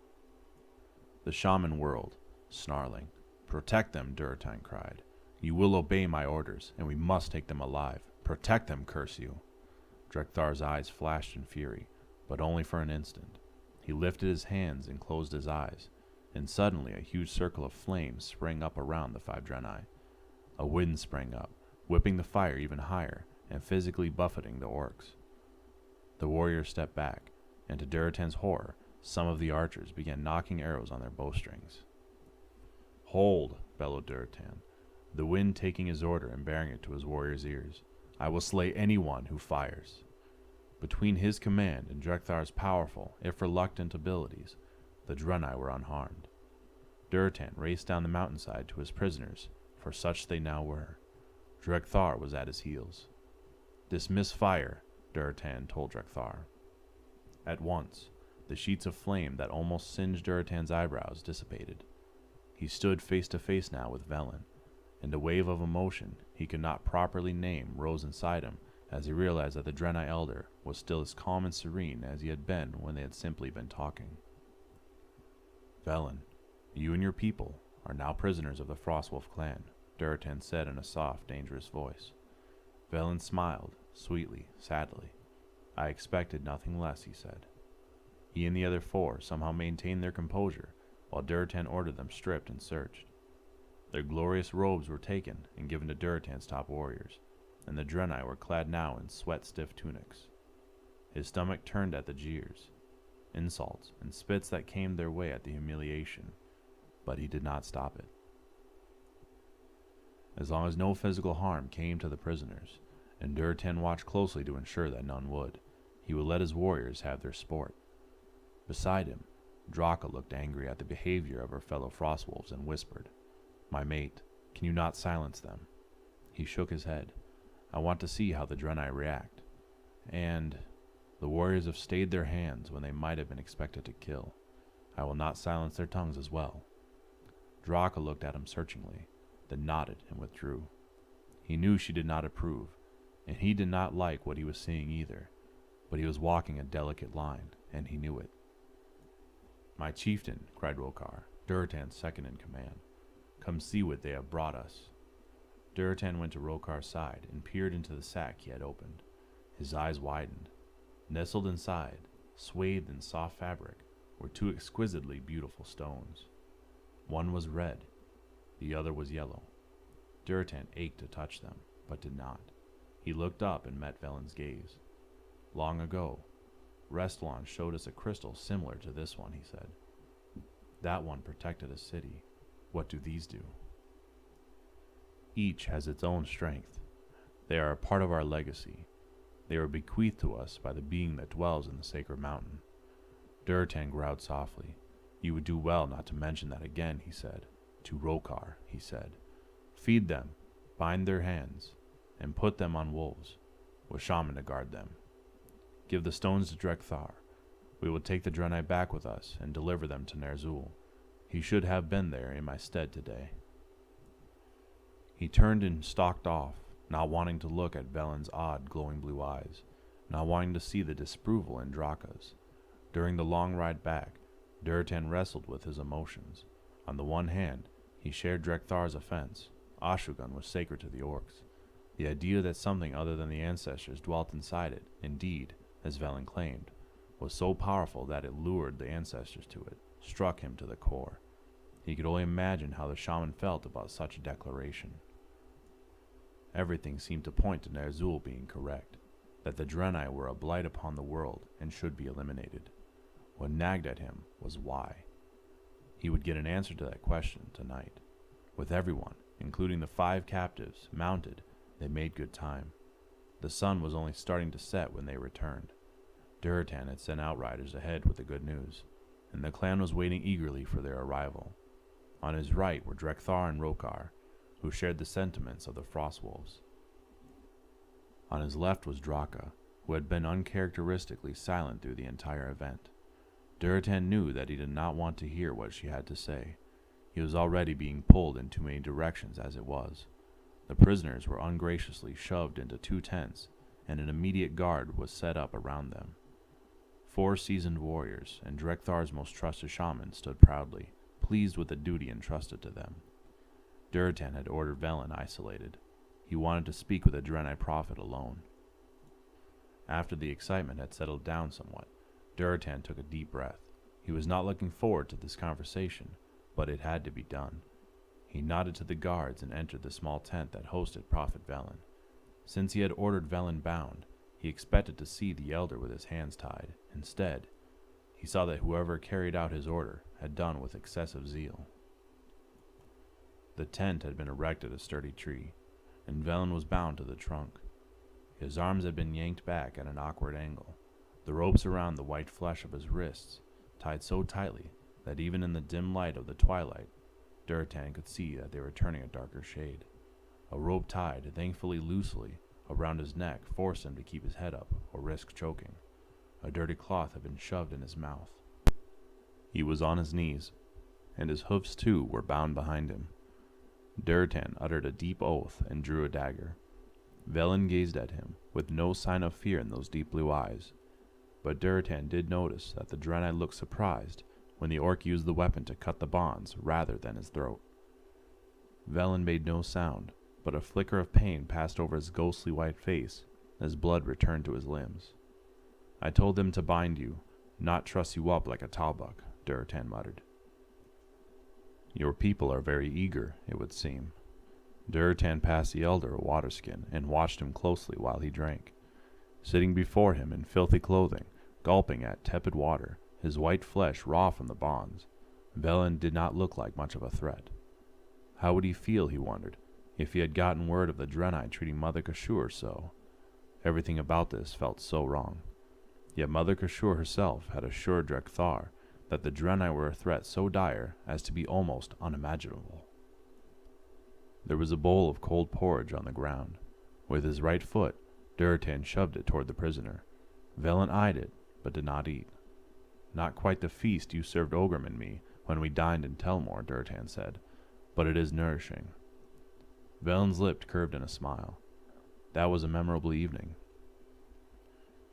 The shaman whirled, snarling. "Protect them," Durotan cried. "You will obey my orders, and we must take them alive. Protect them, curse you!" Drekthar's eyes flashed in fury, but only for an instant. He lifted his hands and closed his eyes, and suddenly a huge circle of flames sprang up around the 5 Draenei. A wind sprang up, whipping the fire even higher and physically buffeting the orcs. The warriors stepped back, and to Durotan's horror, some of the archers began knocking arrows on their bowstrings. "Hold!" bellowed Durotan, the wind taking his order and bearing it to his warriors' ears. "I will slay anyone who fires." Between his command and Drekthar's powerful, if reluctant abilities, the Draenei were unharmed. Durotan raced down the mountainside to his prisoners, for such they now were. Drekthar was at his heels. "Dismiss fire," Durotan told Drekthar. At once, the sheets of flame that almost singed Durotan's eyebrows dissipated. He stood face to face now with Velen, and a wave of emotion he could not properly name rose inside him as he realized that the Draenei elder was still as calm and serene as he had been when they had simply been talking. "Velen, you and your people are now prisoners of the Frostwolf clan," Durotan said in a soft, dangerous voice. Velen smiled, sweetly, sadly. "I expected nothing less," he said. He and the other 4 somehow maintained their composure while Durotan ordered them stripped and searched. Their glorious robes were taken and given to Durotan's top warriors, and the Draenei were clad now in sweat-stiff tunics. His stomach turned at the jeers, insults, and spits that came their way at the humiliation, but he did not stop it. As long as no physical harm came to the prisoners, and Durotan watched closely to ensure that none would, he would let his warriors have their sport. Beside him, Draka looked angry at the behavior of her fellow Frostwolves and whispered, "My mate, can you not silence them?" He shook his head. "I want to see how the Draenei react. And the warriors have stayed their hands when they might have been expected to kill. I will not silence their tongues as well." Draka looked at him searchingly, then nodded and withdrew. He knew she did not approve, and he did not like what he was seeing either, but he was walking a delicate line, and he knew it. "My chieftain," cried Rokar, Durotan's second in command, "come see what they have brought us." Durotan went to Rokar's side and peered into the sack he had opened. His eyes widened. Nestled inside, swathed in soft fabric, were 2 exquisitely beautiful stones. One was red, the other was yellow. Durotan ached to touch them, but did not. He looked up and met Velen's gaze. "Long ago, Restlawn showed us a crystal similar to this one," he said. "That one protected a city. What do these do?" "Each has its own strength. They are a part of our legacy. They were bequeathed to us by the being that dwells in the sacred mountain." Durotan growled softly. "You would do well not to mention that again," he said. "To Rokar," he said. "Feed them, bind their hands, and put them on wolves, with shaman to guard them. Give the stones to Drekthar. We will take the Draenei back with us and deliver them to Ner Zhul. He should have been there in my stead today." He turned and stalked off, not wanting to look at Velen's odd, glowing blue eyes, not wanting to see the disapproval in Draka's. During the long ride back, Durotan wrestled with his emotions. On the one hand, he shared Drekthar's offense. Ashugan was sacred to the orcs. The idea that something other than the ancestors dwelt inside it, indeed, as Velen claimed, was so powerful that it lured the ancestors to it, struck him to the core. He could only imagine how the shaman felt about such a declaration. Everything seemed to point to Ner Zhul being correct, that the Draenei were a blight upon the world and should be eliminated. What nagged at him was why. He would get an answer to that question tonight. With everyone, including the 5 captives, mounted, they made good time. The sun was only starting to set when they returned. Durotan had sent outriders ahead with the good news, and the clan was waiting eagerly for their arrival. On his right were Drekthar and Rokar, who shared the sentiments of the Frostwolves. On his left was Draka, who had been uncharacteristically silent through the entire event. Durotan knew that he did not want to hear what she had to say. He was already being pulled in too many directions as it was. The prisoners were ungraciously shoved into 2 tents, and an immediate guard was set up around them. 4 seasoned warriors and Drekthar's most trusted shaman stood proudly, pleased with the duty entrusted to them. Durotan had ordered Velen isolated. He wanted to speak with the Draenei prophet alone. After the excitement had settled down somewhat, Durotan took a deep breath. He was not looking forward to this conversation, but it had to be done. He nodded to the guards and entered the small tent that hosted Prophet Velen. Since he had ordered Velen bound, he expected to see the elder with his hands tied. Instead, he saw that whoever carried out his order had done with excessive zeal. The tent had been erected a sturdy tree, and Velen was bound to the trunk. His arms had been yanked back at an awkward angle, the ropes around the white flesh of his wrists tied so tightly that even in the dim light of the twilight, Durotan could see that they were turning a darker shade. A rope tied, thankfully loosely, around his neck forced him to keep his head up or risk choking. A dirty cloth had been shoved in his mouth. He was on his knees, and his hoofs too were bound behind him. Durotan uttered a deep oath and drew a dagger. Velen gazed at him, with no sign of fear in those deep blue eyes. But Durotan did notice that the Draenei looked surprised when the orc used the weapon to cut the bonds rather than his throat. Velen made no sound, but a flicker of pain passed over his ghostly white face as blood returned to his limbs. "I told them to bind you, not truss you up like a talbuck," Durotan muttered. "Your people are very eager, it would seem." Durotan passed the elder a water skin and watched him closely while he drank. Sitting before him in filthy clothing, gulping at tepid water, his white flesh raw from the bonds, Velen did not look like much of a threat. How would he feel, he wondered, if he had gotten word of the Draenei treating Mother Kashur so? Everything about this felt so wrong. Yet Mother Kashur herself had assured Drekthar that the Draenei were a threat so dire as to be almost unimaginable. There was a bowl of cold porridge on the ground. With his right foot, Durotan shoved it toward the prisoner. Velen eyed it, but did not eat. "Not quite the feast you served Ogrim and me when we dined in Telmore," Durotan said, "but it is nourishing." Velen's lip curved in a smile. That was a memorable evening.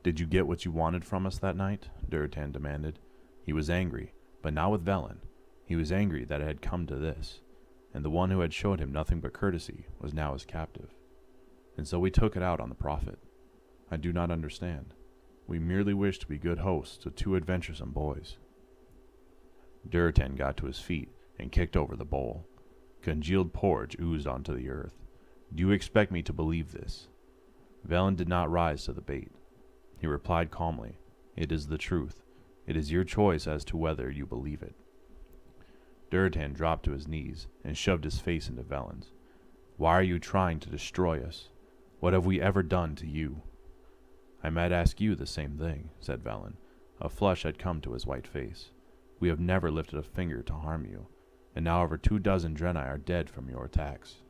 "Did you get what you wanted from us that night?" Durotan demanded. He was angry, but not with Velen. He was angry that it had come to this, and the one who had showed him nothing but courtesy was now his captive. "And so we took it out on the prophet. I do not understand. We merely wished to be good hosts to 2 adventuresome boys." Durotan got to his feet and kicked over the bowl. Congealed porridge oozed onto the earth. "Do you expect me to believe this?" Velen did not rise to the bait. He replied calmly, "It is the truth. It is your choice as to whether you believe it." Durotan dropped to his knees and shoved his face into Velen's. "Why are you trying to destroy us? What have we ever done to you?" "I might ask you the same thing," said Velen. A flush had come to his white face. "We have never lifted a finger to harm you, and now over 24 Draenei are dead from your attacks."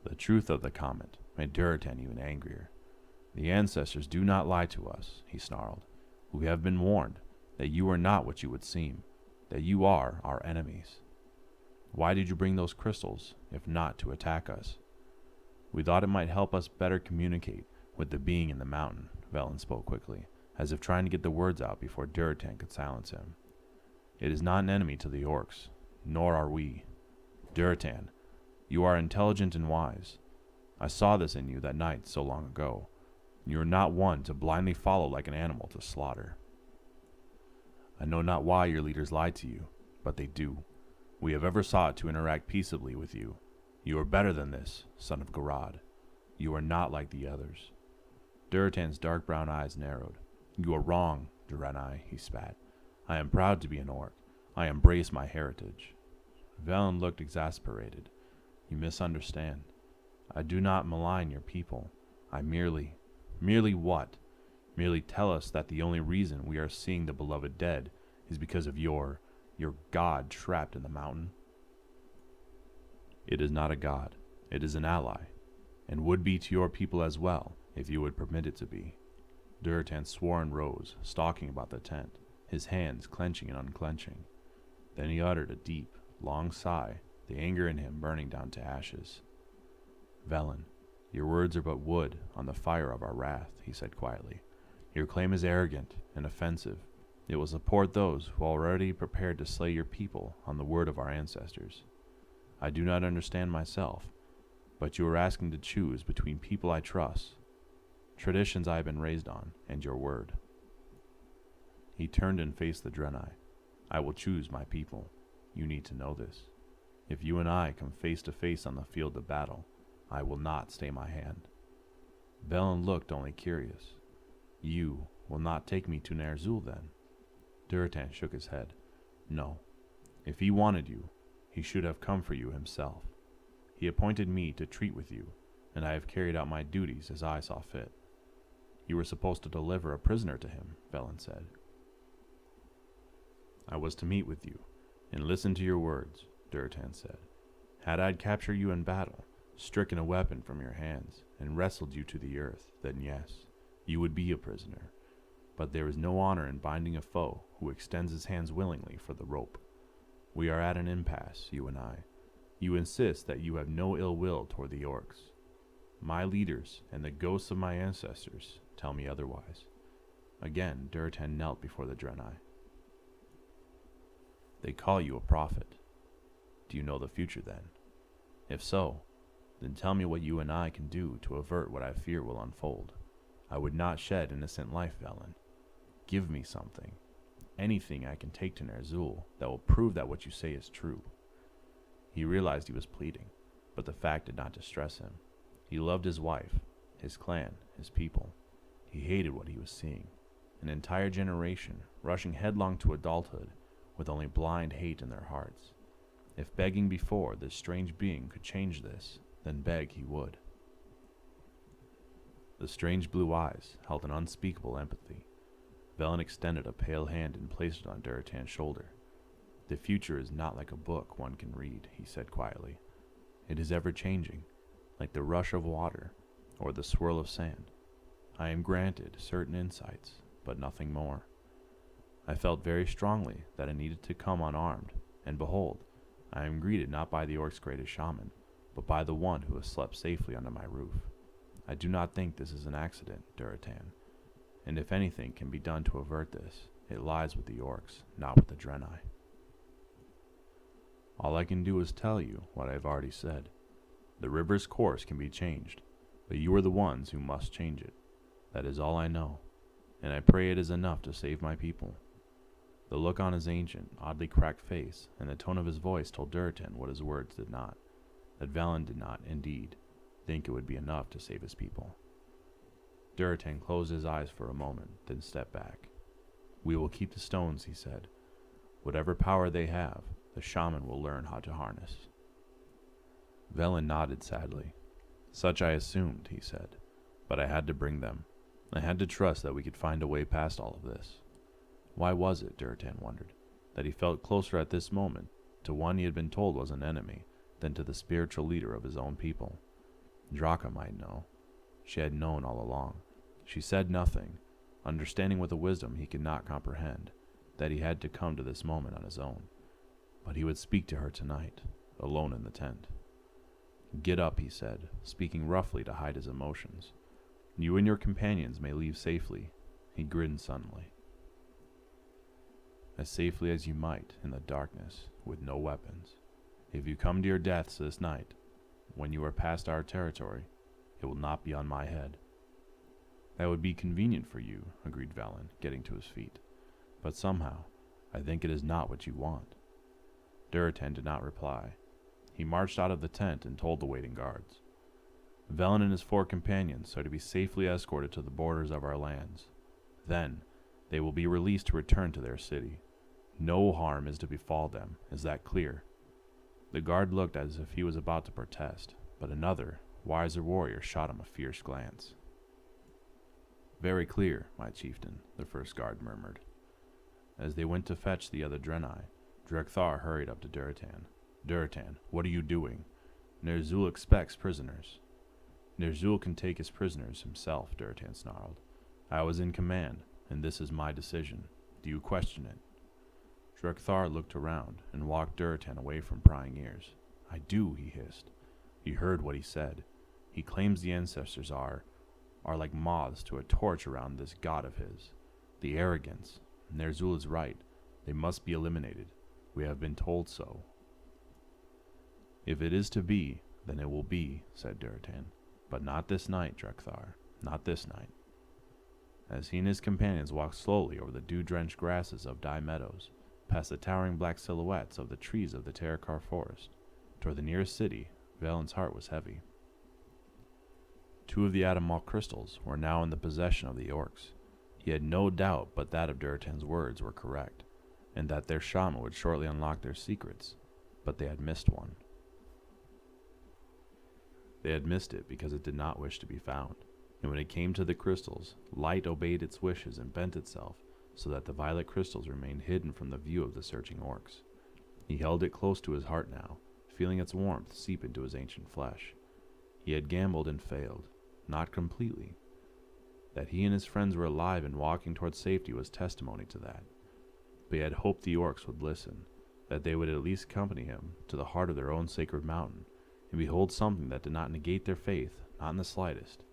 The truth of the comment made Durotan even angrier. "The ancestors do not lie to us," he snarled. "We have been warned that you are not what you would seem, that you are our enemies. Why did you bring those crystals, if not to attack us?" "We thought it might help us better communicate with the being in the mountain," Velen spoke quickly, as if trying to get the words out before Durotan could silence him. "It is not an enemy to the orcs, nor are we. Durotan, you are intelligent and wise. I saw this in you that night so long ago. You are not one to blindly follow like an animal to slaughter. I know not why your leaders lie to you, but they do. We have ever sought to interact peaceably with you. You are better than this, son of Garad. You are not like the others." Durotan's dark brown eyes narrowed. "You are wrong, Draenei," he spat. "I am proud to be an orc. I embrace my heritage." Velen looked exasperated. "You misunderstand. I do not malign your people. I merely what? Merely tell us that the only reason we are seeing the beloved dead is because of your god trapped in the mountain. It is not a god. It is an ally, and would be to your people as well, if you would permit it to be. Durotan swore and rose, stalking about the tent, his hands clenching and unclenching. Then he uttered a deep, long sigh, the anger in him burning down to ashes. Velen, your words are but wood on the fire of our wrath, he said quietly. Your claim is arrogant and offensive. It will support those who are already prepared to slay your people on the word of our ancestors. I do not understand myself, but you are asking to choose between people I trust, traditions I have been raised on, and your word. He turned and faced the Draenei. I will choose my people. You need to know this. If you and I come face to face on the field of battle, I will not stay my hand. Velen looked only curious. You will not take me to Ner Zhul then? Durotan shook his head. No. If he wanted you, he should have come for you himself. He appointed me to treat with you, and I have carried out my duties as I saw fit. You were supposed to deliver a prisoner to him, Velen said. I was to meet with you, and listen to your words, Durotan said. Had I captured you in battle, stricken a weapon from your hands, and wrestled you to the earth, then yes, you would be a prisoner. But there is no honor in binding a foe who extends his hands willingly for the rope. We are at an impasse, you and I. You insist that you have no ill will toward the orcs. My leaders and the ghosts of my ancestors tell me otherwise. Again, Durotan knelt before the Draenei. They call you a prophet. Do you know the future then? If so, then tell me what you and I can do to avert what I fear will unfold. I would not shed innocent life, Velen. Give me something. Anything I can take to Ner Zhul that will prove that what you say is true. He realized he was pleading, but the fact did not distress him. He loved his wife, his clan, his people. He hated what he was seeing. An entire generation rushing headlong to adulthood with only blind hate in their hearts. If begging before this strange being could change this, then beg he would. The strange blue eyes held an unspeakable empathy. Velen extended a pale hand and placed it on Durotan's shoulder. The future is not like a book one can read, he said quietly. It is ever-changing, like the rush of water or the swirl of sand. I am granted certain insights, but nothing more. I felt very strongly that I needed to come unarmed, and behold, I am greeted not by the orc's greatest shaman, but by the one who has slept safely under my roof. I do not think this is an accident, Durotan, and if anything can be done to avert this, it lies with the orcs, not with the Draenei. All I can do is tell you what I have already said. The river's course can be changed, but you are the ones who must change it. That is all I know, and I pray it is enough to save my people. The look on his ancient, oddly cracked face and the tone of his voice told Durotan what his words did not, that Velen did not, indeed, think it would be enough to save his people. Durotan closed his eyes for a moment, then stepped back. We will keep the stones, he said. Whatever power they have, the shaman will learn how to harness. Velen nodded sadly. Such I assumed, he said, but I had to bring them. I had to trust that we could find a way past all of this. Why was it, Durotan wondered, that he felt closer at this moment to one he had been told was an enemy than to the spiritual leader of his own people? Draka might know. She had known all along. She said nothing, understanding with a wisdom he could not comprehend, that he had to come to this moment on his own. But he would speak to her tonight, alone in the tent. Get up, he said, speaking roughly to hide his emotions. You and your companions may leave safely. He grinned suddenly. As safely as you might in the darkness, with no weapons. If you come to your deaths this night, when you are past our territory, it will not be on my head. That would be convenient for you, agreed Velen, getting to his feet. But somehow, I think it is not what you want. Durotan did not reply. He marched out of the tent and told the waiting guards. Velen and his 4 companions are to be safely escorted to the borders of our lands. Then, they will be released to return to their city. No harm is to befall them, is that clear? The guard looked as if he was about to protest, but another, wiser warrior shot him a fierce glance. Very clear, my chieftain, the first guard murmured. As they went to fetch the other Draenei, Drekthar hurried up to Durotan. Durotan, what are you doing? Ner Zhul expects prisoners. Ner Zhul can take his prisoners himself, Durotan snarled. I was in command, and this is my decision. Do you question it? Drekthar looked around and walked Durotan away from prying ears. I do, he hissed. He heard what he said. He claims the ancestors are like moths to a torch around this god of his. The arrogance. Ner Zhul is right. They must be eliminated. We have been told so. If it is to be, then it will be, said Durotan. But not this night, Drekthar. Not this night. As he and his companions walked slowly over the dew-drenched grasses of Dye Meadows, past the towering black silhouettes of the trees of the Terakar forest, toward the nearest city, Valen's heart was heavy. 2 of the Atomalt crystals were now in the possession of the orcs. He had no doubt but that of Durotan's words were correct, and that their shaman would shortly unlock their secrets, but they had missed one. They had missed it because it did not wish to be found, and when it came to the crystals, light obeyed its wishes and bent itself so that the violet crystals remained hidden from the view of the searching orcs. He held it close to his heart now, feeling its warmth seep into his ancient flesh. He had gambled and failed, not completely. That he and his friends were alive and walking toward safety was testimony to that. But he had hoped the orcs would listen, that they would at least accompany him to the heart of their own sacred mountain, and behold something that did not negate their faith, not in the slightest,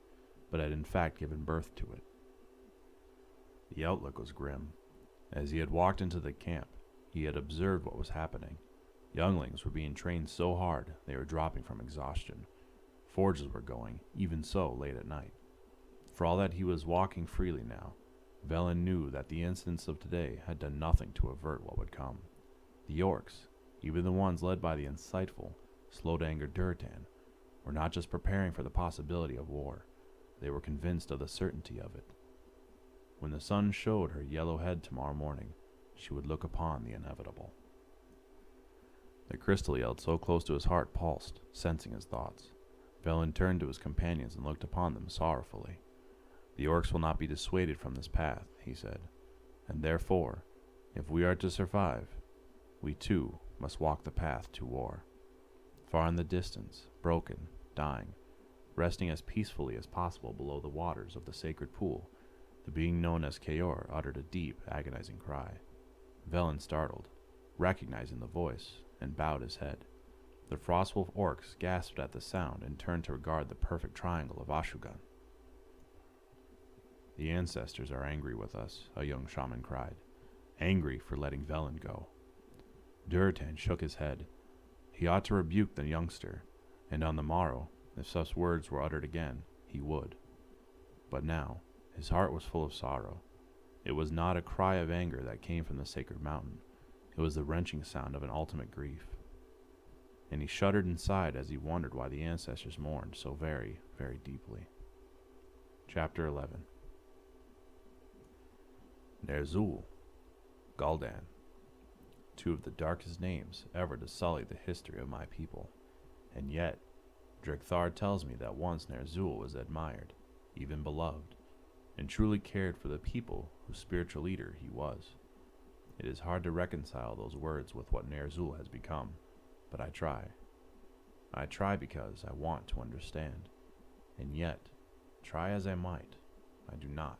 but had in fact given birth to it. The outlook was grim. As he had walked into the camp, he had observed what was happening. Younglings were being trained so hard they were dropping from exhaustion. Forges were going, even so, late at night. For all that he was walking freely now, Velen knew that the incidents of today had done nothing to avert what would come. The orcs, even the ones led by the insightful, slow-to-anger Durotan, were not just preparing for the possibility of war, they were convinced of the certainty of it. When the sun showed her yellow head tomorrow morning, she would look upon the inevitable. The crystal he held so close to his heart pulsed, sensing his thoughts. Velen turned to his companions and looked upon them sorrowfully. The orcs will not be dissuaded from this path, he said, and therefore, if we are to survive, we too must walk the path to war. Far in the distance, broken, dying, resting as peacefully as possible below the waters of the sacred pool, the being known as Kaor uttered a deep, agonizing cry. Velen startled, recognizing the voice, and bowed his head. The Frostwolf orcs gasped at the sound and turned to regard the perfect triangle of Ashugan. The ancestors are angry with us, a young shaman cried, angry for letting Velen go. Durotan shook his head. He ought to rebuke the youngster, and on the morrow, if such words were uttered again, he would. But now, his heart was full of sorrow. It was not a cry of anger that came from the sacred mountain. It was the wrenching sound of an ultimate grief. And he shuddered inside as he wondered why the ancestors mourned so very, very deeply. Chapter 11. Ner Zhul, Gul'dan, 2 of the darkest names ever to sully the history of my people. And yet, Drekthar tells me that once Ner Zhul was admired, even beloved, and truly cared for the people whose spiritual leader he was. It is hard to reconcile those words with what Ner Zhul has become, but I try. I try because I want to understand, and yet, try as I might, I do not.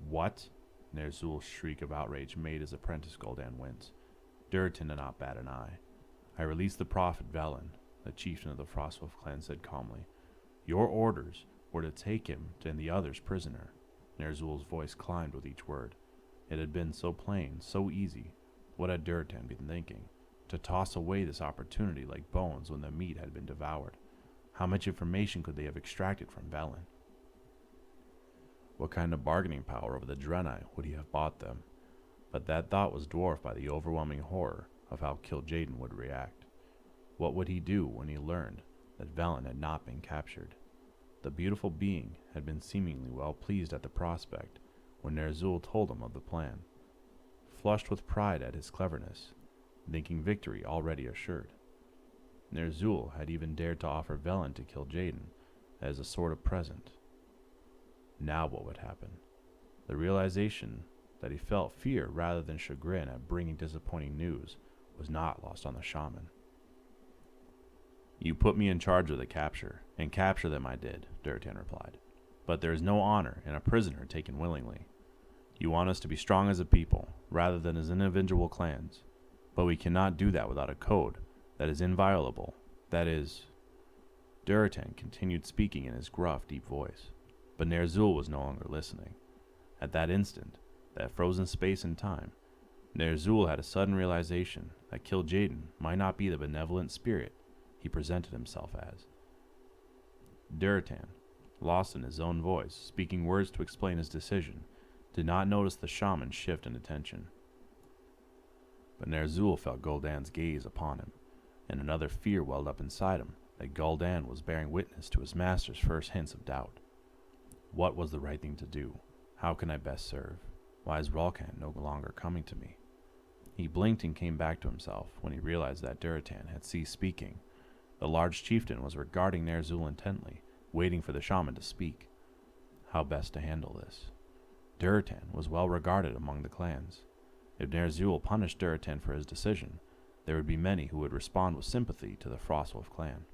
What? Ner Zhul's shriek of outrage made his apprentice Gul'dan wince. Durotan did not bat an eye. I released the prophet Velen, the chieftain of the Frostwolf clan said calmly. Your orders were to take him and the others prisoner. Ner Zhul's voice climbed with each word. It had been so plain, so easy. What had Durotan been thinking? To toss away this opportunity like bones when the meat had been devoured. How much information could they have extracted from Velen? What kind of bargaining power over the Draenei would he have bought them? But that thought was dwarfed by the overwhelming horror of how Kil'jaeden would react. What would he do when he learned that Velen had not been captured? The beautiful being had been seemingly well pleased at the prospect when Ner Zhul told him of the plan. Flushed with pride at his cleverness, thinking victory already assured. Ner Zhul had even dared to offer Velen to Kil'jaeden as a sort of present. Now what would happen? The realization that he felt fear rather than chagrin at bringing disappointing news was not lost on the shaman. You put me in charge of the capture, and capture them I did, Durotan replied. But there is no honor in a prisoner taken willingly. You want us to be strong as a people, rather than as individual clans. But we cannot do that without a code that is inviolable. That is... Durotan continued speaking in his gruff, deep voice, but Ner Zhul was no longer listening. At that instant, that frozen space and time, Ner Zhul had a sudden realization that Kil'jaeden might not be the benevolent spirit he presented himself as. Durotan, lost in his own voice, speaking words to explain his decision, did not notice the shaman's shift in attention. But Ner Zhul felt Gul'dan's gaze upon him, and another fear welled up inside him that Gul'dan was bearing witness to his master's first hints of doubt. What was the right thing to do? How can I best serve? Why is Rolkan no longer coming to me? He blinked and came back to himself when he realized that Durotan had ceased speaking. The large chieftain was regarding Ner Zhul intently, waiting for the shaman to speak. How best to handle this? Durotan was well regarded among the clans. If Ner Zhul punished Durotan for his decision, there would be many who would respond with sympathy to the Frostwolf clan.